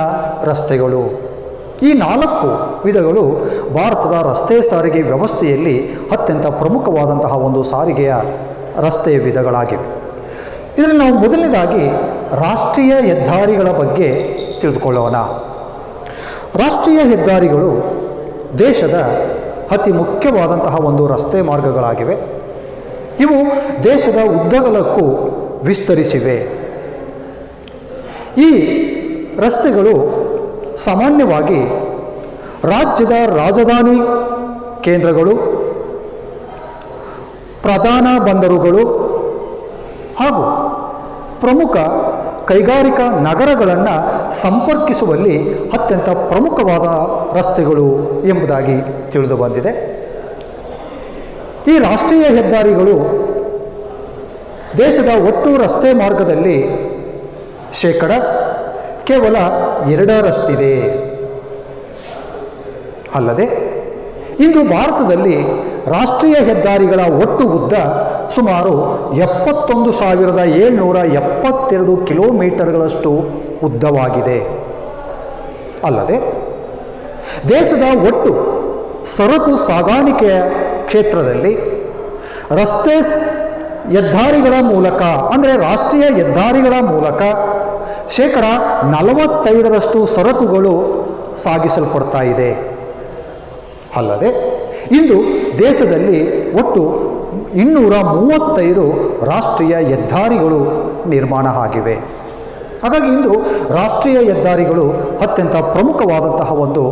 Speaker 1: ರಸ್ತೆಗಳು. ಈ 4 ವಿಧಗಳು ಭಾರತದ ರಸ್ತೆ ಸಾರಿಗೆ ವ್ಯವಸ್ಥೆಯಲ್ಲಿ ಅತ್ಯಂತ ಪ್ರಮುಖವಾದಂತಹ ಒಂದು ಸಾರಿಗೆಯ ರಸ್ತೆಯ ವಿಧಗಳಾಗಿವೆ. ಇದರಲ್ಲಿ ನಾವು ಮೊದಲನೇದಾಗಿ ರಾಷ್ಟ್ರೀಯ ಹೆದ್ದಾರಿಗಳ ಬಗ್ಗೆ ತಿಳಿದುಕೊಳ್ಳೋಣ. ರಾಷ್ಟ್ರೀಯ ಹೆದ್ದಾರಿಗಳು ದೇಶದ ಅತಿ ಮುಖ್ಯವಾದಂತಹ ಒಂದು ರಸ್ತೆ ಮಾರ್ಗಗಳಾಗಿವೆ. ಇವು ದೇಶದ ಉದ್ದಗಲಕ್ಕೂ ವಿಸ್ತರಿಸಿವೆ. ಈ ರಸ್ತೆಗಳು ಸಾಮಾನ್ಯವಾಗಿ ರಾಜ್ಯದ ರಾಜಧಾನಿ ಕೇಂದ್ರಗಳು, ಪ್ರಧಾನ ಬಂದರುಗಳು ಹಾಗೂ ಪ್ರಮುಖ ಕೈಗಾರಿಕಾ ನಗರಗಳನ್ನು ಸಂಪರ್ಕಿಸುವಲ್ಲಿ ಅತ್ಯಂತ ಪ್ರಮುಖವಾದ ರಸ್ತೆಗಳು ಎಂಬುದಾಗಿ ತಿಳಿದು ಬಂದಿದೆ. ಈ ರಾಷ್ಟ್ರೀಯ ಹೆದ್ದಾರಿಗಳು ದೇಶದ ಒಟ್ಟು ರಸ್ತೆ ಮಾರ್ಗದಲ್ಲಿ ಶೇಕಡ ಕೇವಲ 2ರಷ್ಟಿದೆ. ಅಲ್ಲದೆ ಇಂದು ಭಾರತದಲ್ಲಿ ರಾಷ್ಟ್ರೀಯ ಹೆದ್ದಾರಿಗಳ ಒಟ್ಟು ಉದ್ದ ಸುಮಾರು 71,772 ಕಿಲೋಮೀಟರ್ಗಳಷ್ಟು ಉದ್ದವಾಗಿದೆ. ಅಲ್ಲದೆ ದೇಶದ ಒಟ್ಟು ಸರಕು ಸಾಗಾಣಿಕೆಯ ಕ್ಷೇತ್ರದಲ್ಲಿ ರಸ್ತೆ ಹೆದ್ದಾರಿಗಳ ಮೂಲಕ ಅಂದರೆ ರಾಷ್ಟ್ರೀಯ ಹೆದ್ದಾರಿಗಳ ಮೂಲಕ ಶೇಕಡ 45ರಷ್ಟು ಸರಕುಗಳು ಸಾಗಿಸಲ್ಪಡ್ತಾ ಇದೆ. ಅಲ್ಲದೆ ಇಂದು ದೇಶದಲ್ಲಿ ಒಟ್ಟು 235 ರಾಷ್ಟ್ರೀಯ ಹೆದ್ದಾರಿಗಳು ನಿರ್ಮಾಣ ಆಗಿವೆ. ಹಾಗಾಗಿ ಇಂದು ರಾಷ್ಟ್ರೀಯ ಹೆದ್ದಾರಿಗಳು ಅತ್ಯಂತ ಪ್ರಮುಖವಾದಂತಹ ಒಂದು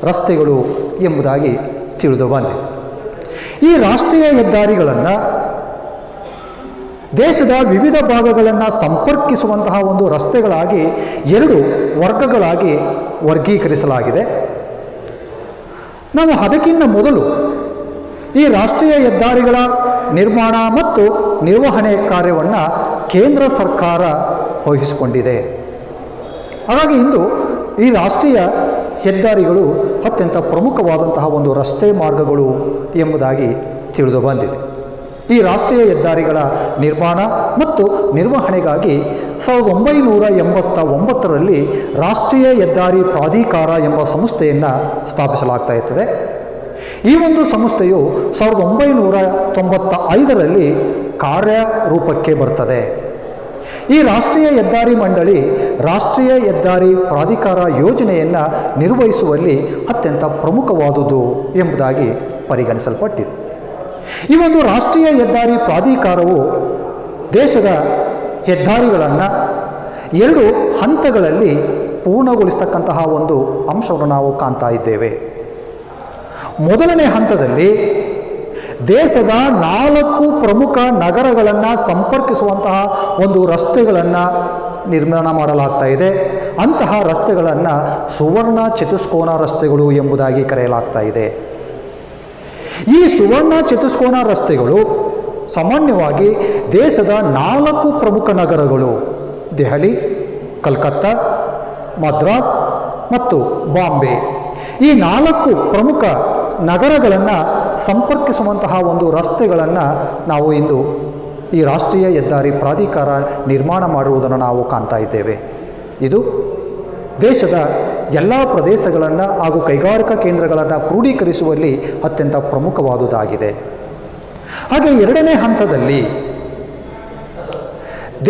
Speaker 1: ರಸ್ತೆಗಳು ಎಂಬುದಾಗಿ ತಿಳಿದು ಬಂದಿದೆ. ಈ ರಾಷ್ಟ್ರೀಯ ಹೆದ್ದಾರಿಗಳನ್ನು ದೇಶದ ವಿವಿಧ ಭಾಗಗಳನ್ನು ಸಂಪರ್ಕಿಸುವಂತಹ ಒಂದು ರಸ್ತೆಗಳಾಗಿ 2 ವರ್ಗಗಳಾಗಿ ವರ್ಗೀಕರಿಸಲಾಗಿದೆ. ನಾವು ಅದಕ್ಕಿಂತ ಮೊದಲು ಈ ರಾಷ್ಟ್ರೀಯ ಹೆದ್ದಾರಿಗಳ ನಿರ್ಮಾಣ ಮತ್ತು ನಿರ್ವಹಣೆ ಕಾರ್ಯವನ್ನು ಕೇಂದ್ರ ಸರ್ಕಾರ ವಹಿಸಿಕೊಂಡಿದೆ. ಹಾಗಾಗಿ ಇಂದು ಈ ರಾಷ್ಟ್ರೀಯ ಹೆದ್ದಾರಿಗಳು ಅತ್ಯಂತ ಪ್ರಮುಖವಾದಂತಹ ಒಂದು ರಸ್ತೆ ಮಾರ್ಗಗಳು ಎಂಬುದಾಗಿ ತಿಳಿದು ಬಂದಿದೆ. ಈ ರಾಷ್ಟ್ರೀಯ ಹೆದ್ದಾರಿಗಳ ನಿರ್ಮಾಣ ಮತ್ತು ನಿರ್ವಹಣೆಗಾಗಿ 1989ರಲ್ಲಿ ರಾಷ್ಟ್ರೀಯ ಹೆದ್ದಾರಿ ಪ್ರಾಧಿಕಾರ ಎಂಬ ಸಂಸ್ಥೆಯನ್ನು ಸ್ಥಾಪಿಸಲಾಗ್ತಾ ಇರ್ತದೆ. ಈ ಒಂದು ಸಂಸ್ಥೆಯು 1995ರಲ್ಲಿ ಕಾರ್ಯರೂಪಕ್ಕೆ ಬರ್ತದೆ. ಈ ರಾಷ್ಟ್ರೀಯ ಹೆದ್ದಾರಿ ಮಂಡಳಿ ರಾಷ್ಟ್ರೀಯ ಹೆದ್ದಾರಿ ಪ್ರಾಧಿಕಾರ ಯೋಜನೆಯನ್ನು ನಿರ್ವಹಿಸುವಲ್ಲಿ ಅತ್ಯಂತ ಪ್ರಮುಖವಾದುದು ಎಂಬುದಾಗಿ ಪರಿಗಣಿಸಲ್ಪಟ್ಟಿದೆ. ಈ ಒಂದು ರಾಷ್ಟ್ರೀಯ ಹೆದ್ದಾರಿ ಪ್ರಾಧಿಕಾರವು ದೇಶದ ಹೆದ್ದಾರಿಗಳನ್ನು 2 ಹಂತಗಳಲ್ಲಿ ಪೂರ್ಣಗೊಳಿಸ್ತಕ್ಕಂತಹ ಒಂದು ಅಂಶವನ್ನು ನಾವು ಕಾಣ್ತಾ ಇದ್ದೇವೆ. ಮೊದಲನೇ ಹಂತದಲ್ಲಿ ದೇಶದ 4 ಪ್ರಮುಖ ನಗರಗಳನ್ನು ಸಂಪರ್ಕಿಸುವಂತಹ ಒಂದು ರಸ್ತೆಗಳನ್ನು ನಿರ್ಮಾಣ ಮಾಡಲಾಗ್ತಾ ಇದೆ. ಅಂತಹ ರಸ್ತೆಗಳನ್ನು ಸುವರ್ಣ ಚತುಷ್ಕೋನ ರಸ್ತೆಗಳು ಎಂಬುದಾಗಿ ಕರೆಯಲಾಗ್ತಾ ಇದೆ. ಈ ಸುವರ್ಣ ಚತುಷ್ಕೋನ ರಸ್ತೆಗಳು ಸಾಮಾನ್ಯವಾಗಿ ದೇಶದ 4 ಪ್ರಮುಖ ನಗರಗಳು ದೆಹಲಿ, ಕಲ್ಕತ್ತಾ, ಮದ್ರಾಸ್ ಮತ್ತು ಬಾಂಬೆ, ಈ 4 ಪ್ರಮುಖ ನಗರಗಳನ್ನು ಸಂಪರ್ಕಿಸುವಂತಹ ಒಂದು ರಸ್ತೆಗಳನ್ನು ನಾವು ಇಂದು ಈ ರಾಷ್ಟ್ರೀಯ ಹೆದ್ದಾರಿ ಪ್ರಾಧಿಕಾರ ನಿರ್ಮಾಣ ಮಾಡಿರುವುದನ್ನು ನಾವು ಕಾಣ್ತಾ ಇದ್ದೇವೆ. ಇದು ದೇಶದ ಎಲ್ಲ ಪ್ರದೇಶಗಳನ್ನು ಹಾಗೂ ಕೈಗಾರಿಕಾ ಕೇಂದ್ರಗಳನ್ನು ಕ್ರೋಢೀಕರಿಸುವಲ್ಲಿ ಅತ್ಯಂತ ಪ್ರಮುಖವಾದುದಾಗಿದೆ. ಹಾಗೆ 2ನೇ ಹಂತದಲ್ಲಿ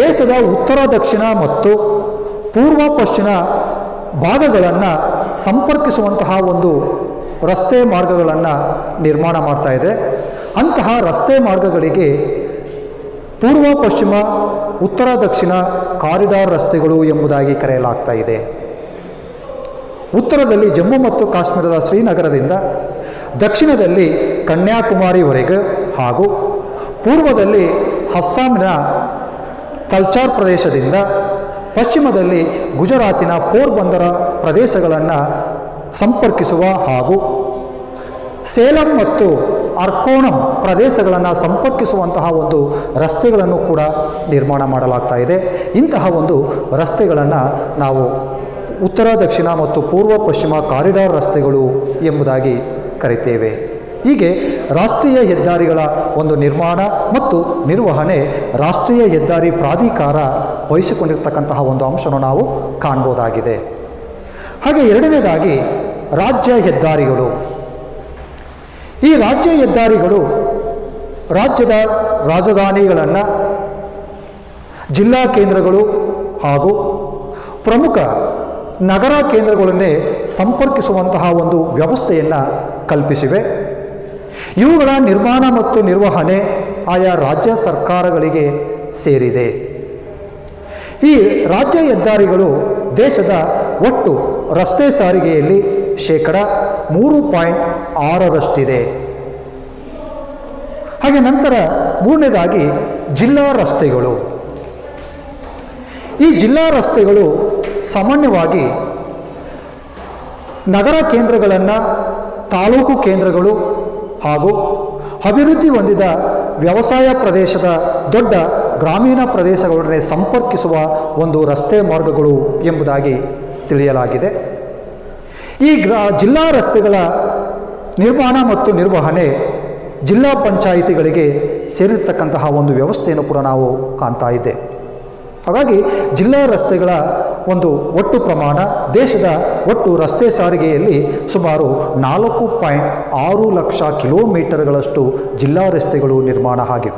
Speaker 1: ದೇಶದ ಉತ್ತರ, ದಕ್ಷಿಣ ಮತ್ತು ಪೂರ್ವ, ಪಶ್ಚಿಮ ಭಾಗಗಳನ್ನು ಸಂಪರ್ಕಿಸುವಂತಹ ಒಂದು ರಸ್ತೆ ಮಾರ್ಗಗಳನ್ನು ನಿರ್ಮಾಣ ಮಾಡ್ತಾ ಇದೆ. ಅಂತಹ ರಸ್ತೆ ಮಾರ್ಗಗಳಿಗೆ ಪೂರ್ವ, ಪಶ್ಚಿಮ, ಉತ್ತರ, ದಕ್ಷಿಣ ಕಾರಿಡಾರ್ ರಸ್ತೆಗಳು ಎಂಬುದಾಗಿ ಕರೆಯಲಾಗ್ತಾ ಇದೆ. ಉತ್ತರದಲ್ಲಿ ಜಮ್ಮು ಮತ್ತು ಕಾಶ್ಮೀರದ ಶ್ರೀನಗರದಿಂದ, ದಕ್ಷಿಣದಲ್ಲಿ ಕನ್ಯಾಕುಮಾರಿವರೆಗೆ ಹಾಗೂ ಪೂರ್ವದಲ್ಲಿ ಅಸ್ಸಾಂನ ತಲ್ಚಾರ್ ಪ್ರದೇಶದಿಂದ, ಪಶ್ಚಿಮದಲ್ಲಿ ಗುಜರಾತಿನ ಪೋರ್ಬಂದರ ಪ್ರದೇಶಗಳನ್ನು ಸಂಪರ್ಕಿಸುವ ಹಾಗೂ ಸೇಲಂ ಮತ್ತು ಅರ್ಕೋಣಂ ಪ್ರದೇಶಗಳನ್ನು ಸಂಪರ್ಕಿಸುವಂತಹ ಒಂದು ರಸ್ತೆಗಳನ್ನು ಕೂಡ ನಿರ್ಮಾಣ ಮಾಡಲಾಗ್ತಾ ಇದೆ. ಇಂತಹ ಒಂದು ರಸ್ತೆಗಳನ್ನು ನಾವು ಉತ್ತರ, ದಕ್ಷಿಣ ಮತ್ತು ಪೂರ್ವ, ಪಶ್ಚಿಮ ಕಾರಿಡಾರ್ ರಸ್ತೆಗಳು ಎಂಬುದಾಗಿ ಕರಿತೇವೆ. ಹೀಗೆ ರಾಷ್ಟ್ರೀಯ ಹೆದ್ದಾರಿಗಳ ಒಂದು ನಿರ್ಮಾಣ ಮತ್ತು ನಿರ್ವಹಣೆ ರಾಷ್ಟ್ರೀಯ ಹೆದ್ದಾರಿ ಪ್ರಾಧಿಕಾರ ವಹಿಸಿಕೊಂಡಿರ್ತಕ್ಕಂತಹ ಒಂದು ಅಂಶವನ್ನು ನಾವು ಕಾಣ್ಬೋದಾಗಿದೆ. ಹಾಗೆ 2ನೇದಾಗಿ ರಾಜ್ಯ ಹೆದ್ದಾರಿಗಳು. ಈ ರಾಜ್ಯ ಹೆದ್ದಾರಿಗಳು ರಾಜ್ಯದ ರಾಜಧಾನಿಗಳನ್ನು, ಜಿಲ್ಲಾ ಕೇಂದ್ರಗಳು ಹಾಗೂ ಪ್ರಮುಖ ನಗರ ಕೇಂದ್ರಗಳನ್ನೇ ಸಂಪರ್ಕಿಸುವಂತಹ ಒಂದು ವ್ಯವಸ್ಥೆಯನ್ನು ಕಲ್ಪಿಸಿವೆ. ಇವುಗಳ ನಿರ್ಮಾಣ ಮತ್ತು ನಿರ್ವಹಣೆ ಆಯಾ ರಾಜ್ಯ ಸರ್ಕಾರಗಳಿಗೆ ಸೇರಿದೆ. ಈ ರಾಜ್ಯ ಹೆದ್ದಾರಿಗಳು ದೇಶದ ಒಟ್ಟು ರಸ್ತೆ ಸಾರಿಗೆಯಲ್ಲಿ 3.6% ಹಾಗೆ ನಂತರ 3ನೇದಾಗಿ ಜಿಲ್ಲಾ ರಸ್ತೆಗಳು. ಈ ಜಿಲ್ಲಾ ರಸ್ತೆಗಳು ಸಾಮಾನ್ಯವಾಗಿ ನಗರ ಕೇಂದ್ರಗಳನ್ನು, ತಾಲೂಕು ಕೇಂದ್ರಗಳು ಹಾಗೂ ಅಭಿವೃದ್ಧಿ ಹೊಂದಿದ ವ್ಯವಸಾಯ ಪ್ರದೇಶದ ದೊಡ್ಡ ಗ್ರಾಮೀಣ ಪ್ರದೇಶಗಳೊಡನೆ ಸಂಪರ್ಕಿಸುವ ಒಂದು ರಸ್ತೆ ಮಾರ್ಗಗಳು ಎಂಬುದಾಗಿ ತಿಳಿಯಲಾಗಿದೆ. ಈ ಜಿಲ್ಲಾ ರಸ್ತೆಗಳ ನಿರ್ಮಾಣ ಮತ್ತು ನಿರ್ವಹಣೆ ಜಿಲ್ಲಾ ಪಂಚಾಯಿತಿಗಳಿಗೆ ಸೇರಿರ್ತಕ್ಕಂತಹ ಒಂದು ವ್ಯವಸ್ಥೆಯನ್ನು ಕೂಡ ನಾವು ಕಾಣ್ತಾ ಇದ್ದೆ. ಹಾಗಾಗಿ ಜಿಲ್ಲಾ ರಸ್ತೆಗಳ ಒಂದು ಒಟ್ಟು ಪ್ರಮಾಣ ದೇಶದ ಒಟ್ಟು ರಸ್ತೆ ಸಾರಿಗೆಯಲ್ಲಿ ಸುಮಾರು 4.6 ಲಕ್ಷ ಕಿಲೋಮೀಟರ್ಗಳಷ್ಟು ಜಿಲ್ಲಾ ರಸ್ತೆಗಳು ನಿರ್ಮಾಣ ಆಗಿವೆ.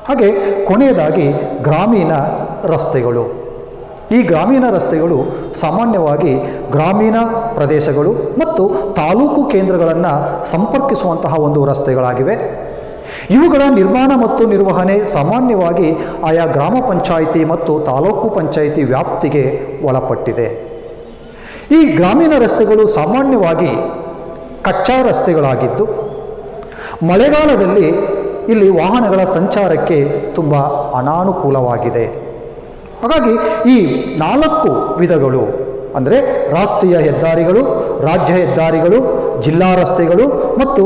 Speaker 1: ಹಾಗೆ ಕೊನೆಯದಾಗಿ ಗ್ರಾಮೀಣ ರಸ್ತೆಗಳು. ಈ ಗ್ರಾಮೀಣ ರಸ್ತೆಗಳು ಸಾಮಾನ್ಯವಾಗಿ ಗ್ರಾಮೀಣ ಪ್ರದೇಶಗಳು ಮತ್ತು ತಾಲೂಕು ಕೇಂದ್ರಗಳನ್ನು ಸಂಪರ್ಕಿಸುವಂತಹ ಒಂದು ರಸ್ತೆಗಳಾಗಿವೆ. ಇವುಗಳ ನಿರ್ಮಾಣ ಮತ್ತು ನಿರ್ವಹಣೆ ಸಾಮಾನ್ಯವಾಗಿ ಆಯಾ ಗ್ರಾಮ ಪಂಚಾಯಿತಿ ಮತ್ತು ತಾಲೂಕು ಪಂಚಾಯಿತಿ ವ್ಯಾಪ್ತಿಗೆ ಒಳಪಟ್ಟಿದೆ. ಈ ಗ್ರಾಮೀಣ ರಸ್ತೆಗಳು ಸಾಮಾನ್ಯವಾಗಿ ಕಚ್ಚಾ ರಸ್ತೆಗಳಾಗಿದ್ದು ಮಳೆಗಾಲದಲ್ಲಿ ಇಲ್ಲಿ ವಾಹನಗಳ ಸಂಚಾರಕ್ಕೆ ತುಂಬ ಅನಾನುಕೂಲವಾಗಿದೆ. ಹಾಗಾಗಿ ಈ 4 ವಿಧಗಳು ಅಂದರೆ ರಾಷ್ಟ್ರೀಯ ಹೆದ್ದಾರಿಗಳು, ರಾಜ್ಯ ಹೆದ್ದಾರಿಗಳು, ಜಿಲ್ಲಾ ರಸ್ತೆಗಳು ಮತ್ತು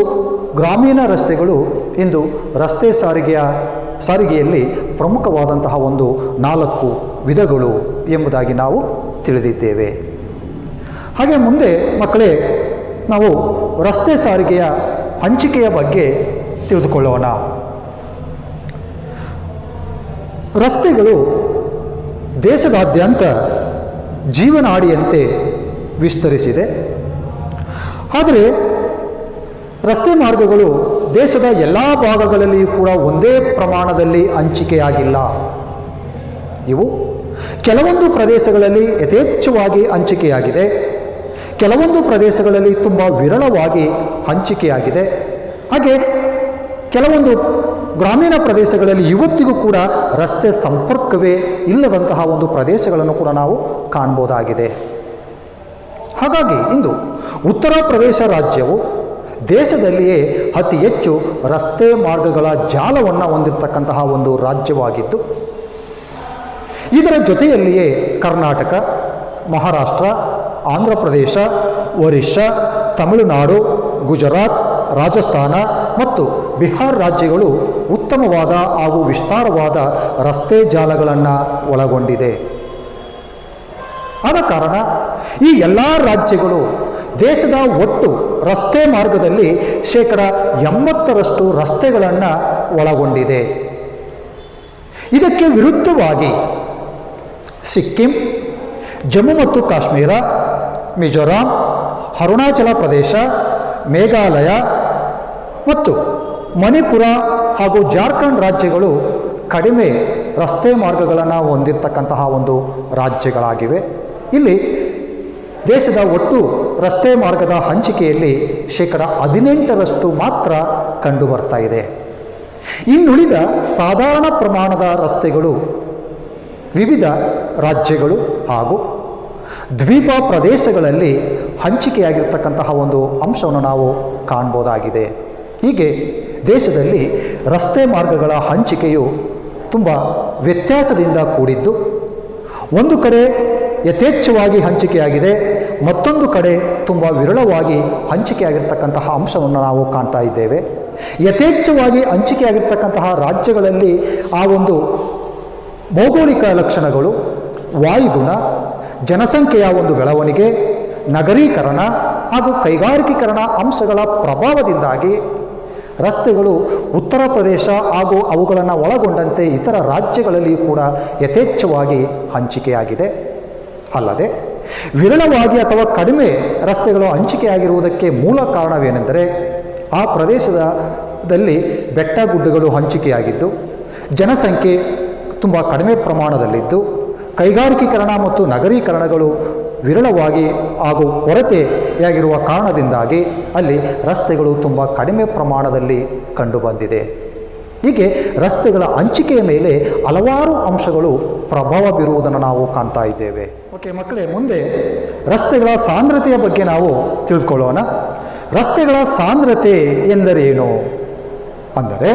Speaker 1: ಗ್ರಾಮೀಣ ರಸ್ತೆಗಳು ಇಂದು ರಸ್ತೆ ಸಾರಿಗೆಯಲ್ಲಿ ಪ್ರಮುಖವಾದಂತಹ ಒಂದು 4 ವಿಧಗಳು ಎಂಬುದಾಗಿ ನಾವು ತಿಳಿದಿದ್ದೇವೆ. ಹಾಗೆ ಮುಂದೆ ಮಕ್ಕಳೇ ನಾವು ರಸ್ತೆ ಸಾರಿಗೆಯ ಹಂಚಿಕೆಯ ಬಗ್ಗೆ ತಿಳಿದುಕೊಳ್ಳೋಣ. ರಸ್ತೆಗಳು ದೇಶದಾದ್ಯಂತ ಜೀವನಾಡಿಯಂತೆ ವಿಸ್ತರಿಸಿದೆ. ಆದರೆ ರಸ್ತೆ ಮಾರ್ಗಗಳು ದೇಶದ ಎಲ್ಲ ಭಾಗಗಳಲ್ಲಿಯೂ ಕೂಡ ಒಂದೇ ಪ್ರಮಾಣದಲ್ಲಿ ಹಂಚಿಕೆಯಾಗಿಲ್ಲ. ಇವು ಕೆಲವೊಂದು ಪ್ರದೇಶಗಳಲ್ಲಿ ಯಥೇಚ್ಛವಾಗಿ ಹಂಚಿಕೆಯಾಗಿದೆ, ಕೆಲವೊಂದು ಪ್ರದೇಶಗಳಲ್ಲಿ ತುಂಬ ವಿರಳವಾಗಿ ಹಂಚಿಕೆಯಾಗಿದೆ. ಹಾಗೆ ಕೆಲವೊಂದು ಗ್ರಾಮೀಣ ಪ್ರದೇಶಗಳಲ್ಲಿ ಇವತ್ತಿಗೂ ಕೂಡ ರಸ್ತೆ ಸಂಪರ್ಕವೇ ಇಲ್ಲದಂತಹ ಒಂದು ಪ್ರದೇಶಗಳನ್ನು ಕೂಡ ನಾವು ಕಾಣ್ಬೋದಾಗಿದೆ. ಹಾಗಾಗಿ ಇಂದು ಉತ್ತರ ಪ್ರದೇಶ ರಾಜ್ಯವು ದೇಶದಲ್ಲಿಯೇ ಅತಿ ಹೆಚ್ಚು ರಸ್ತೆ ಮಾರ್ಗಗಳ ಜಾಲವನ್ನು ಹೊಂದಿರತಕ್ಕಂತಹ ಒಂದು ರಾಜ್ಯವಾಗಿದ್ದು, ಇದರ ಜೊತೆಯಲ್ಲಿಯೇ ಕರ್ನಾಟಕ, ಮಹಾರಾಷ್ಟ್ರ, ಆಂಧ್ರ ಪ್ರದೇಶ, ಒರಿಸ್ಸಾ, ತಮಿಳುನಾಡು, ಗುಜರಾತ್, ರಾಜಸ್ಥಾನ ಮತ್ತು ಬಿಹಾರ್ ರಾಜ್ಯಗಳು ಉತ್ತಮವಾದ ಹಾಗೂ ವಿಸ್ತಾರವಾದ ರಸ್ತೆ ಜಾಲಗಳನ್ನು ಒಳಗೊಂಡಿದೆ. ಆದ ಕಾರಣ ಈ ಎಲ್ಲ ರಾಜ್ಯಗಳು ದೇಶದ ಒಟ್ಟು ರಸ್ತೆ ಮಾರ್ಗದಲ್ಲಿ 80% ರಸ್ತೆಗಳನ್ನು ಒಳಗೊಂಡಿದೆ. ಇದಕ್ಕೆ ವಿರುದ್ಧವಾಗಿ ಸಿಕ್ಕಿಂ, ಜಮ್ಮು ಮತ್ತು ಕಾಶ್ಮೀರ, ಮಿಜೋರಾಂ, ಅರುಣಾಚಲ ಪ್ರದೇಶ, ಮೇಘಾಲಯ ಮತ್ತು ಮಣಿಪುರ ಹಾಗೂ ಜಾರ್ಖಂಡ್ ರಾಜ್ಯಗಳು ಕಡಿಮೆ ರಸ್ತೆ ಮಾರ್ಗಗಳನ್ನು ಹೊಂದಿರತಕ್ಕಂತಹ ಒಂದು ರಾಜ್ಯಗಳಾಗಿವೆ. ಇಲ್ಲಿ ದೇಶದ ಒಟ್ಟು ರಸ್ತೆ ಮಾರ್ಗದ ಹಂಚಿಕೆಯಲ್ಲಿ 18% ಮಾತ್ರ ಕಂಡುಬರ್ತಾ ಇದೆ. ಇನ್ನುಳಿದ ಸಾಧಾರಣ ಪ್ರಮಾಣದ ರಸ್ತೆಗಳು ವಿವಿಧ ರಾಜ್ಯಗಳು ಹಾಗೂ ದ್ವೀಪ ಪ್ರದೇಶಗಳಲ್ಲಿ ಹಂಚಿಕೆಯಾಗಿರ್ತಕ್ಕಂತಹ ಒಂದು ಅಂಶವನ್ನು ನಾವು ಕಾಣ್ಬೋದಾಗಿದೆ. ಹೀಗೆ ದೇಶದಲ್ಲಿ ರಸ್ತೆ ಮಾರ್ಗಗಳ ಹಂಚಿಕೆಯು ತುಂಬ ವ್ಯತ್ಯಾಸದಿಂದ ಕೂಡಿದ್ದು, ಒಂದು ಕಡೆ ಯಥೇಚ್ಛವಾಗಿ ಹಂಚಿಕೆಯಾಗಿದೆ, ಮತ್ತೊಂದು ಕಡೆ ತುಂಬ ವಿರಳವಾಗಿ ಹಂಚಿಕೆಯಾಗಿರ್ತಕ್ಕಂತಹ ಅಂಶವನ್ನು ನಾವು ಕಾಣ್ತಾ ಇದ್ದೇವೆ. ಯಥೇಚ್ಛವಾಗಿ ಹಂಚಿಕೆಯಾಗಿರ್ತಕ್ಕಂತಹ ರಾಜ್ಯಗಳಲ್ಲಿ ಆ ಒಂದು ಭೌಗೋಳಿಕ ಲಕ್ಷಣಗಳು, ವಾಯುಗುಣ, ಜನಸಂಖ್ಯೆಯ ಒಂದು ಬೆಳವಣಿಗೆ, ನಗರೀಕರಣ ಹಾಗೂ ಕೈಗಾರಿಕೀಕರಣ ಅಂಶಗಳ ಪ್ರಭಾವದಿಂದಾಗಿ ರಸ್ತೆಗಳು ಉತ್ತರ ಪ್ರದೇಶ ಹಾಗೂ ಅವುಗಳನ್ನು ಒಳಗೊಂಡಂತೆ ಇತರ ರಾಜ್ಯಗಳಲ್ಲಿಯೂ ಕೂಡ ಯಥೇಚ್ಛವಾಗಿ ಹಂಚಿಕೆಯಾಗಿದೆ. ಅಲ್ಲದೆ ವಿರಳವಾಗಿ ಅಥವಾ ಕಡಿಮೆ ರಸ್ತೆಗಳು ಹಂಚಿಕೆಯಾಗಿರುವುದಕ್ಕೆ ಮೂಲ ಕಾರಣವೇನೆಂದರೆ ಆ ಪ್ರದೇಶದಲ್ಲಿ ಬೆಟ್ಟ ಗುಡ್ಡಗಳು ಹಂಚಿಕೆಯಾಗಿದ್ದು, ಜನಸಂಖ್ಯೆ ತುಂಬ ಕಡಿಮೆ ಪ್ರಮಾಣದಲ್ಲಿದ್ದು, ಕೈಗಾರಿಕೀಕರಣ ಮತ್ತು ನಗರೀಕರಣಗಳು ವಿರಳವಾಗಿ ಹಾಗೂ ಕೊರತೆಯಾಗಿರುವ ಕಾರಣದಿಂದಾಗಿ ಅಲ್ಲಿ ರಸ್ತೆಗಳು ತುಂಬ ಕಡಿಮೆ ಪ್ರಮಾಣದಲ್ಲಿ ಕಂಡುಬಂದಿದೆ. ಹೀಗೆ ರಸ್ತೆಗಳ ಹಂಚಿಕೆಯ ಮೇಲೆ ಹಲವಾರು ಅಂಶಗಳು ಪ್ರಭಾವ ಬೀರುವುದನ್ನು ನಾವು ಕಾಣ್ತಾ ಇದ್ದೇವೆ. ಓಕೆ ಮಕ್ಕಳೇ, ಮುಂದೆ ರಸ್ತೆಗಳ ಸಾಂದ್ರತೆಯ ಬಗ್ಗೆ ನಾವು ತಿಳಿದುಕೊಳ್ಳೋಣ. ರಸ್ತೆಗಳ ಸಾಂದ್ರತೆ ಎಂದರೇನು ಅಂದರೆ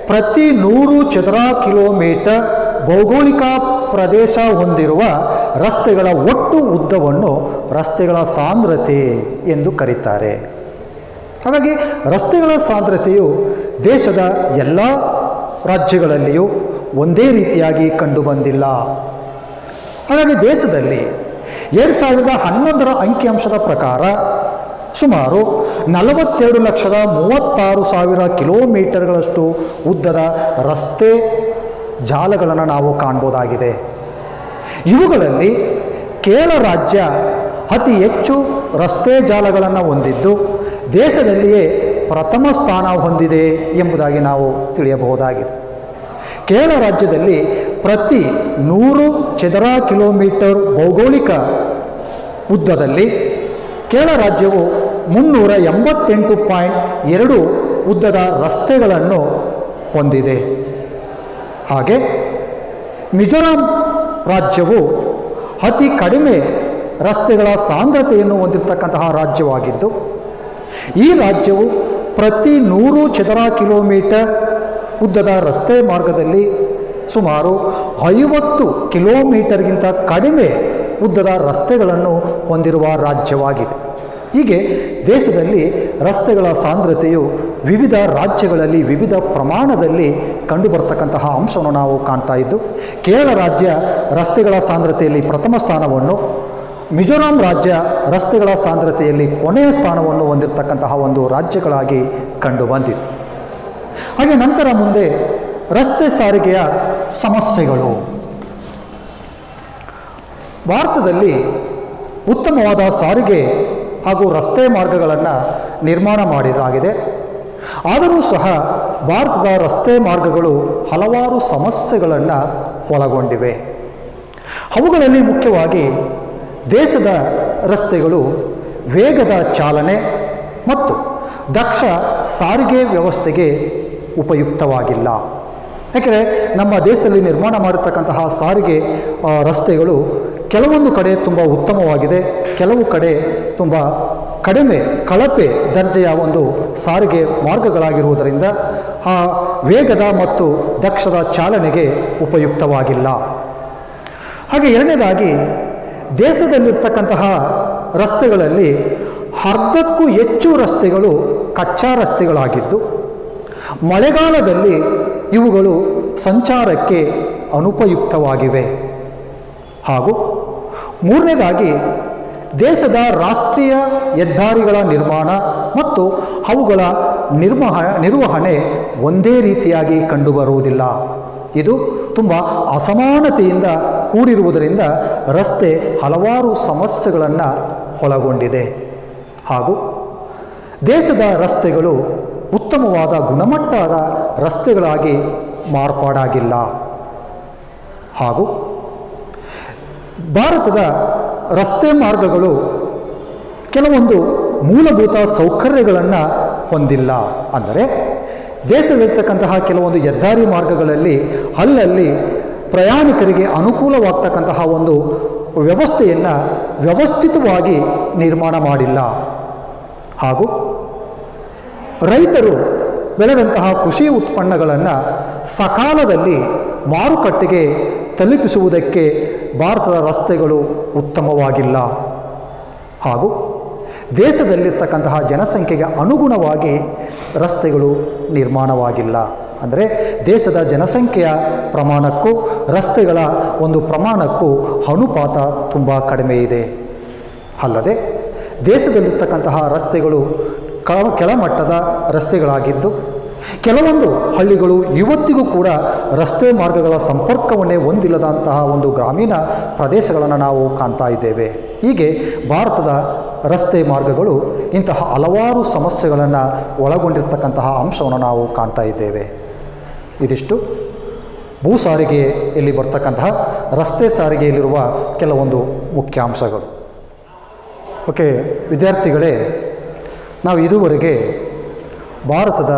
Speaker 1: ಪ್ರತಿ 100 ಚದರ ಕಿಲೋಮೀಟರ್ ಭೌಗೋಳಿಕ ಪ್ರದೇಶ ಹೊಂದಿರುವ ರಸ್ತೆಗಳ ಒಟ್ಟು ಉದ್ದವನ್ನು ರಸ್ತೆಗಳ ಸಾಂದ್ರತೆ ಎಂದು ಕರೀತಾರೆ. ಹಾಗಾಗಿ ರಸ್ತೆಗಳ ಸಾಂದ್ರತೆಯು ದೇಶದ ಎಲ್ಲ ರಾಜ್ಯಗಳಲ್ಲಿಯೂ ಒಂದೇ ರೀತಿಯಾಗಿ ಕಂಡುಬಂದಿಲ್ಲ. ಹಾಗಾಗಿ ದೇಶದಲ್ಲಿ 2011ರ ಅಂಕಿಅಂಶದ ಪ್ರಕಾರ ಸುಮಾರು 42,36,000 ಕಿಲೋಮೀಟರ್ಗಳಷ್ಟು ಉದ್ದದ ರಸ್ತೆ ಜಾಲಗಳನ್ನು ನಾವು ಕಾಣ್ಬೋದಾಗಿದೆ. ಇವುಗಳಲ್ಲಿ ಕೇರಳ ರಾಜ್ಯ ಅತಿ ಹೆಚ್ಚು ರಸ್ತೆ ಜಾಲಗಳನ್ನು ಹೊಂದಿದ್ದು ದೇಶದಲ್ಲಿಯೇ ಪ್ರಥಮ ಸ್ಥಾನ ಹೊಂದಿದೆ ಎಂಬುದಾಗಿ ನಾವು ತಿಳಿಯಬಹುದಾಗಿದೆ. ಕೇರಳ ರಾಜ್ಯದಲ್ಲಿ ಪ್ರತಿ 100 ಚದರ ಕಿಲೋಮೀಟರ್ ಭೌಗೋಳಿಕ ಉದ್ದದಲ್ಲಿ ಕೇರಳ ರಾಜ್ಯವು 388.2 ಉದ್ದದ ರಸ್ತೆಗಳನ್ನು ಹೊಂದಿದೆ. ಹಾಗೆ ಮಿಜೋರಾಂ ರಾಜ್ಯವು ಅತಿ ಕಡಿಮೆ ರಸ್ತೆಗಳ ಸಾಂದ್ರತೆಯನ್ನು ಹೊಂದಿರತಕ್ಕಂತಹ ರಾಜ್ಯವಾಗಿದ್ದು, ಈ ರಾಜ್ಯವು ಪ್ರತಿ 100 ಚದರ ಕಿಲೋಮೀಟರ್ ಉದ್ದದ ರಸ್ತೆ ಮಾರ್ಗದಲ್ಲಿ ಸುಮಾರು 50 ಕಿಲೋಮೀಟರ್ಗಿಂತ ಕಡಿಮೆ ಉದ್ದದ ರಸ್ತೆಗಳನ್ನು ಹೊಂದಿರುವ ರಾಜ್ಯವಾಗಿದೆ. ಹೀಗೆ ದೇಶದಲ್ಲಿ ರಸ್ತೆಗಳ ಸಾಂದ್ರತೆಯು ವಿವಿಧ ರಾಜ್ಯಗಳಲ್ಲಿ ವಿವಿಧ ಪ್ರಮಾಣದಲ್ಲಿ ಕಂಡುಬರ್ತಕ್ಕಂತಹ ಅಂಶವನ್ನು ನಾವು ಕಾಣ್ತಾ ಇದ್ದು, ಕೇರಳ ರಾಜ್ಯ ರಸ್ತೆಗಳ ಸಾಂದ್ರತೆಯಲ್ಲಿ ಪ್ರಥಮ ಸ್ಥಾನವನ್ನು, ಮಿಜೋರಾಂ ರಾಜ್ಯ ರಸ್ತೆಗಳ ಸಾಂದ್ರತೆಯಲ್ಲಿ ಕೊನೆಯ ಸ್ಥಾನವನ್ನು ಹೊಂದಿರತಕ್ಕಂತಹ ಒಂದು ರಾಜ್ಯಗಳಾಗಿ ಕಂಡುಬಂದಿದೆ. ಹಾಗೆ ನಂತರ ಮುಂದೆ ರಸ್ತೆ ಸಾರಿಗೆಯ ಸಮಸ್ಯೆಗಳು. ಭಾರತದಲ್ಲಿ ಉತ್ತಮವಾದ ಸಾರಿಗೆ ಹಾಗೂ ರಸ್ತೆ ಮಾರ್ಗಗಳನ್ನು ನಿರ್ಮಾಣ ಮಾಡಲಾಗಿದೆ. ಆದರೂ ಸಹ ಭಾರತದ ರಸ್ತೆ ಮಾರ್ಗಗಳು ಹಲವಾರು ಸಮಸ್ಯೆಗಳನ್ನು ಒಳಗೊಂಡಿವೆ. ಅವುಗಳಲ್ಲಿ ಮುಖ್ಯವಾಗಿ ದೇಶದ ರಸ್ತೆಗಳು ವೇಗದ ಚಾಲನೆ ಮತ್ತು ದಕ್ಷ ಸಾರಿಗೆ ವ್ಯವಸ್ಥೆಗೆ ಉಪಯುಕ್ತವಾಗಿಲ್ಲ. ಯಾಕೆಂದರೆ ನಮ್ಮ ದೇಶದಲ್ಲಿ ನಿರ್ಮಾಣ ಮಾಡಿರ್ತಕ್ಕಂತಹ ಸಾರಿಗೆ ರಸ್ತೆಗಳು ಕೆಲವೊಂದು ಕಡೆ ತುಂಬ ಉತ್ತಮವಾಗಿದೆ, ಕೆಲವು ಕಡೆ ತುಂಬ ಕಡಿಮೆ ಕಳಪೆ ದರ್ಜೆಯ ಒಂದು ಸಾರಿಗೆ ಮಾರ್ಗಗಳಾಗಿರುವುದರಿಂದ ಆ ವೇಗದ ಮತ್ತು ದಕ್ಷದ ಚಾಲನೆಗೆ ಉಪಯುಕ್ತವಾಗಿಲ್ಲ. ಹಾಗೆ ಎರಡನೇದಾಗಿ ದೇಶದಲ್ಲಿರ್ತಕ್ಕಂತಹ ರಸ್ತೆಗಳಲ್ಲಿ ಅರ್ಧಕ್ಕೂ ಹೆಚ್ಚು ರಸ್ತೆಗಳು ಕಚ್ಚಾ ರಸ್ತೆಗಳಾಗಿದ್ದು, ಮಳೆಗಾಲದಲ್ಲಿ ಇವುಗಳು ಸಂಚಾರಕ್ಕೆ ಅನುಪಯುಕ್ತವಾಗಿವೆ. ಹಾಗೂ ಮೂರನೇದಾಗಿ ದೇಶದ ರಾಷ್ಟ್ರೀಯ ಹೆದ್ದಾರಿಗಳ ನಿರ್ಮಾಣ ಮತ್ತು ಅವುಗಳ ನಿರ್ವಹಣೆ ಒಂದೇ ರೀತಿಯಾಗಿ ಕಂಡುಬರುವುದಿಲ್ಲ. ಇದು ತುಂಬ ಅಸಮಾನತೆಯಿಂದ ಕೂಡಿರುವುದರಿಂದ ರಸ್ತೆ ಹಲವಾರು ಸಮಸ್ಯೆಗಳನ್ನು ಒಳಗೊಂಡಿದೆ. ಹಾಗೂ ದೇಶದ ರಸ್ತೆಗಳು ಉತ್ತಮವಾದ ಗುಣಮಟ್ಟದ ರಸ್ತೆಗಳಾಗಿ ಮಾರ್ಪಾಡಾಗಿಲ್ಲ. ಹಾಗೂ ಭಾರತದ ರಸ್ತೆ ಮಾರ್ಗಗಳು ಕೆಲವೊಂದು ಮೂಲಭೂತ ಸೌಕರ್ಯಗಳನ್ನು ಹೊಂದಿಲ್ಲ. ಅಂದರೆ ದೇಶದಲ್ಲಿರ್ತಕ್ಕಂತಹ ಕೆಲವೊಂದು ಹೆದ್ದಾರಿ ಮಾರ್ಗಗಳಲ್ಲಿ ಅಲ್ಲಲ್ಲಿ ಪ್ರಯಾಣಿಕರಿಗೆ ಅನುಕೂಲವಾಗ್ತಕ್ಕಂತಹ ಒಂದು ವ್ಯವಸ್ಥೆಯನ್ನು ವ್ಯವಸ್ಥಿತವಾಗಿ ನಿರ್ಮಾಣ ಮಾಡಿಲ್ಲ. ಹಾಗೂ ರೈತರು ಬೆಳೆದಂತಹ ಕೃಷಿ ಉತ್ಪನ್ನಗಳನ್ನು ಸಕಾಲದಲ್ಲಿ ಮಾರುಕಟ್ಟೆಗೆ ತಲುಪಿಸುವುದಕ್ಕೆ ಭಾರತದ ರಸ್ತೆಗಳು ಉತ್ತಮವಾಗಿಲ್ಲ. ಹಾಗೂ ದೇಶದಲ್ಲಿರ್ತಕ್ಕಂತಹ ಜನಸಂಖ್ಯೆಗೆ ಅನುಗುಣವಾಗಿ ರಸ್ತೆಗಳು ನಿರ್ಮಾಣವಾಗಿಲ್ಲ. ಅಂದರೆ ದೇಶದ ಜನಸಂಖ್ಯೆಯ ಪ್ರಮಾಣಕ್ಕೂ ರಸ್ತೆಗಳ ಒಂದು ಪ್ರಮಾಣಕ್ಕೂ ಅನುಪಾತ ತುಂಬ ಕಡಿಮೆ ಇದೆ. ಅಲ್ಲದೆ ದೇಶದಲ್ಲಿರ್ತಕ್ಕಂತಹ ರಸ್ತೆಗಳು ಕೆಳಮಟ್ಟದ ರಸ್ತೆಗಳಾಗಿದ್ದು, ಕೆಲವೊಂದು ಹಳ್ಳಿಗಳು ಇವತ್ತಿಗೂ ಕೂಡ ರಸ್ತೆ ಮಾರ್ಗಗಳ ಸಂಪರ್ಕವನ್ನೇ ಹೊಂದಿಲ್ಲದಂತಹ ಒಂದು ಗ್ರಾಮೀಣ ಪ್ರದೇಶಗಳನ್ನು ನಾವು ಕಾಣ್ತಾ ಇದ್ದೇವೆ. ಹೀಗೆ ಭಾರತದ ರಸ್ತೆ ಮಾರ್ಗಗಳು ಇಂತಹ ಹಲವಾರು ಸಮಸ್ಯೆಗಳನ್ನು ಒಳಗೊಂಡಿರ್ತಕ್ಕಂತಹ ಅಂಶವನ್ನು ನಾವು ಕಾಣ್ತಾ ಇದ್ದೇವೆ. ಇದಿಷ್ಟು ಭೂ ಸಾರಿಗೆಯಲ್ಲಿ ಬರ್ತಕ್ಕಂತಹ ರಸ್ತೆ ಸಾರಿಗೆಯಲ್ಲಿರುವ ಕೆಲವೊಂದು ಮುಖ್ಯಾಂಶಗಳು. ಓಕೆ ವಿದ್ಯಾರ್ಥಿಗಳೇ, ನಾವು ಇದುವರೆಗೆ ಭಾರತದ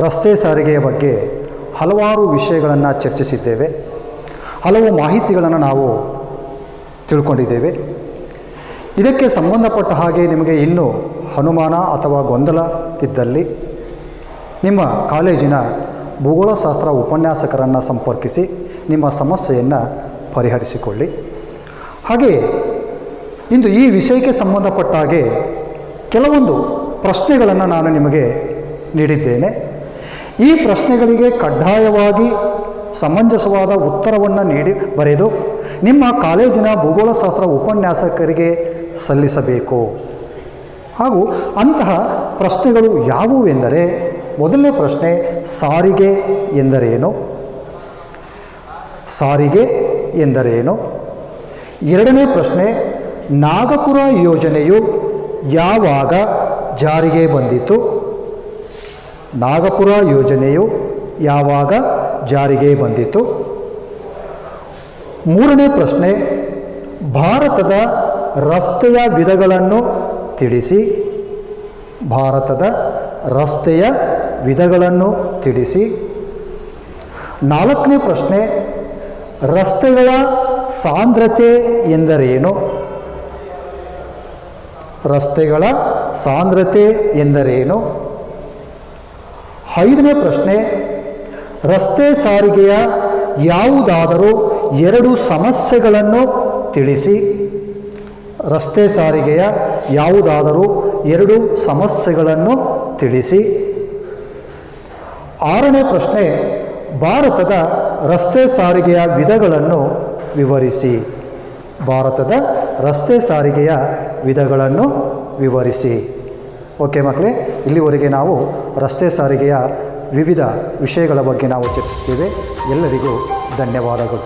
Speaker 1: ರಸ್ತೆ ಸಾರಿಗೆಯ ಬಗ್ಗೆ ಹಲವಾರು ವಿಷಯಗಳನ್ನು ಚರ್ಚಿಸಿದ್ದೇವೆ, ಹಲವು ಮಾಹಿತಿಗಳನ್ನು ನಾವು ತಿಳ್ಕೊಂಡಿದ್ದೇವೆ. ಇದಕ್ಕೆ ಸಂಬಂಧಪಟ್ಟ ಹಾಗೆ ನಿಮಗೆ ಇನ್ನೂ ಅನುಮಾನ ಅಥವಾ ಗೊಂದಲ ಇದ್ದಲ್ಲಿ ನಿಮ್ಮ ಕಾಲೇಜಿನ ಭೂಗೋಳಶಾಸ್ತ್ರ ಉಪನ್ಯಾಸಕರನ್ನು ಸಂಪರ್ಕಿಸಿ ನಿಮ್ಮ ಸಮಸ್ಯೆಯನ್ನು ಪರಿಹರಿಸಿಕೊಳ್ಳಿ. ಹಾಗೆಯೇ ಇಂದು ಈ ವಿಷಯಕ್ಕೆ ಸಂಬಂಧಪಟ್ಟ ಹಾಗೆ ಕೆಲವೊಂದು ಪ್ರಶ್ನೆಗಳನ್ನು ನಾನು ನಿಮಗೆ ನೀಡಿದ್ದೇನೆ. ಈ ಪ್ರಶ್ನೆಗಳಿಗೆ ಕಡ್ಡಾಯವಾಗಿ ಸಮಂಜಸವಾದ ಉತ್ತರವನ್ನು ಬರೆದು ನಿಮ್ಮ ಕಾಲೇಜಿನ ಭೂಗೋಳಶಾಸ್ತ್ರ ಉಪನ್ಯಾಸಕರಿಗೆ ಸಲ್ಲಿಸಬೇಕು. ಹಾಗೂ ಅಂತಹ ಪ್ರಶ್ನೆಗಳು ಯಾವುವೆಂದರೆ, ಮೊದಲನೇ ಪ್ರಶ್ನೆ ಸಾರಿಗೆ ಎಂದರೇನು, ಸಾರಿಗೆ ಎಂದರೇನು. ಎರಡನೇ ಪ್ರಶ್ನೆ ನಾಗಪುರ ಯೋಜನೆಯು ಯಾವಾಗ ಜಾರಿಗೆ ಬಂದಿತು, ನಾಗಪುರ ಯೋಜನೆಯು ಯಾವಾಗ ಜಾರಿಗೆ ಬಂದಿತು. ಮೂರನೇ ಪ್ರಶ್ನೆ ಭಾರತದ ರಸ್ತೆಯ ವಿಧಗಳನ್ನು ತಿಳಿಸಿ, ಭಾರತದ ರಸ್ತೆಯ ವಿಧಗಳನ್ನು ತಿಳಿಸಿ. 4ನೇ ಪ್ರಶ್ನೆ, ರಸ್ತೆಗಳ ಸಾಂದ್ರತೆ ಎಂದರೇನು? ರಸ್ತೆಗಳ ಸಾಂದ್ರತೆ ಎಂದರೇನು? 5ನೇ ಪ್ರಶ್ನೆ, ರಸ್ತೆ ಸಾರಿಗೆಯ ಯಾವುದಾದರೂ 2 ಸಮಸ್ಯೆಗಳನ್ನು ತಿಳಿಸಿ. ರಸ್ತೆ ಸಾರಿಗೆಯ ಯಾವುದಾದರೂ 2 ಸಮಸ್ಯೆಗಳನ್ನು ತಿಳಿಸಿ. 6ನೇ ಪ್ರಶ್ನೆ, ಭಾರತದ ರಸ್ತೆ ಸಾರಿಗೆಯ ವಿಧಗಳನ್ನು ವಿವರಿಸಿ. ಭಾರತದ ರಸ್ತೆ ಸಾರಿಗೆಯ ವಿಧಗಳನ್ನು ವಿವರಿಸಿ. ಓಕೆ ಮಕ್ಕಳೇ, ಇಲ್ಲಿವರೆಗೆ ನಾವು ರಸ್ತೆ ಸಾರಿಗೆಯ ವಿವಿಧ ವಿಷಯಗಳ ಬಗ್ಗೆ ನಾವು ಚರ್ಚಿಸಿದ್ದೇವೆ. ಎಲ್ಲರಿಗೂ ಧನ್ಯವಾದಗಳು.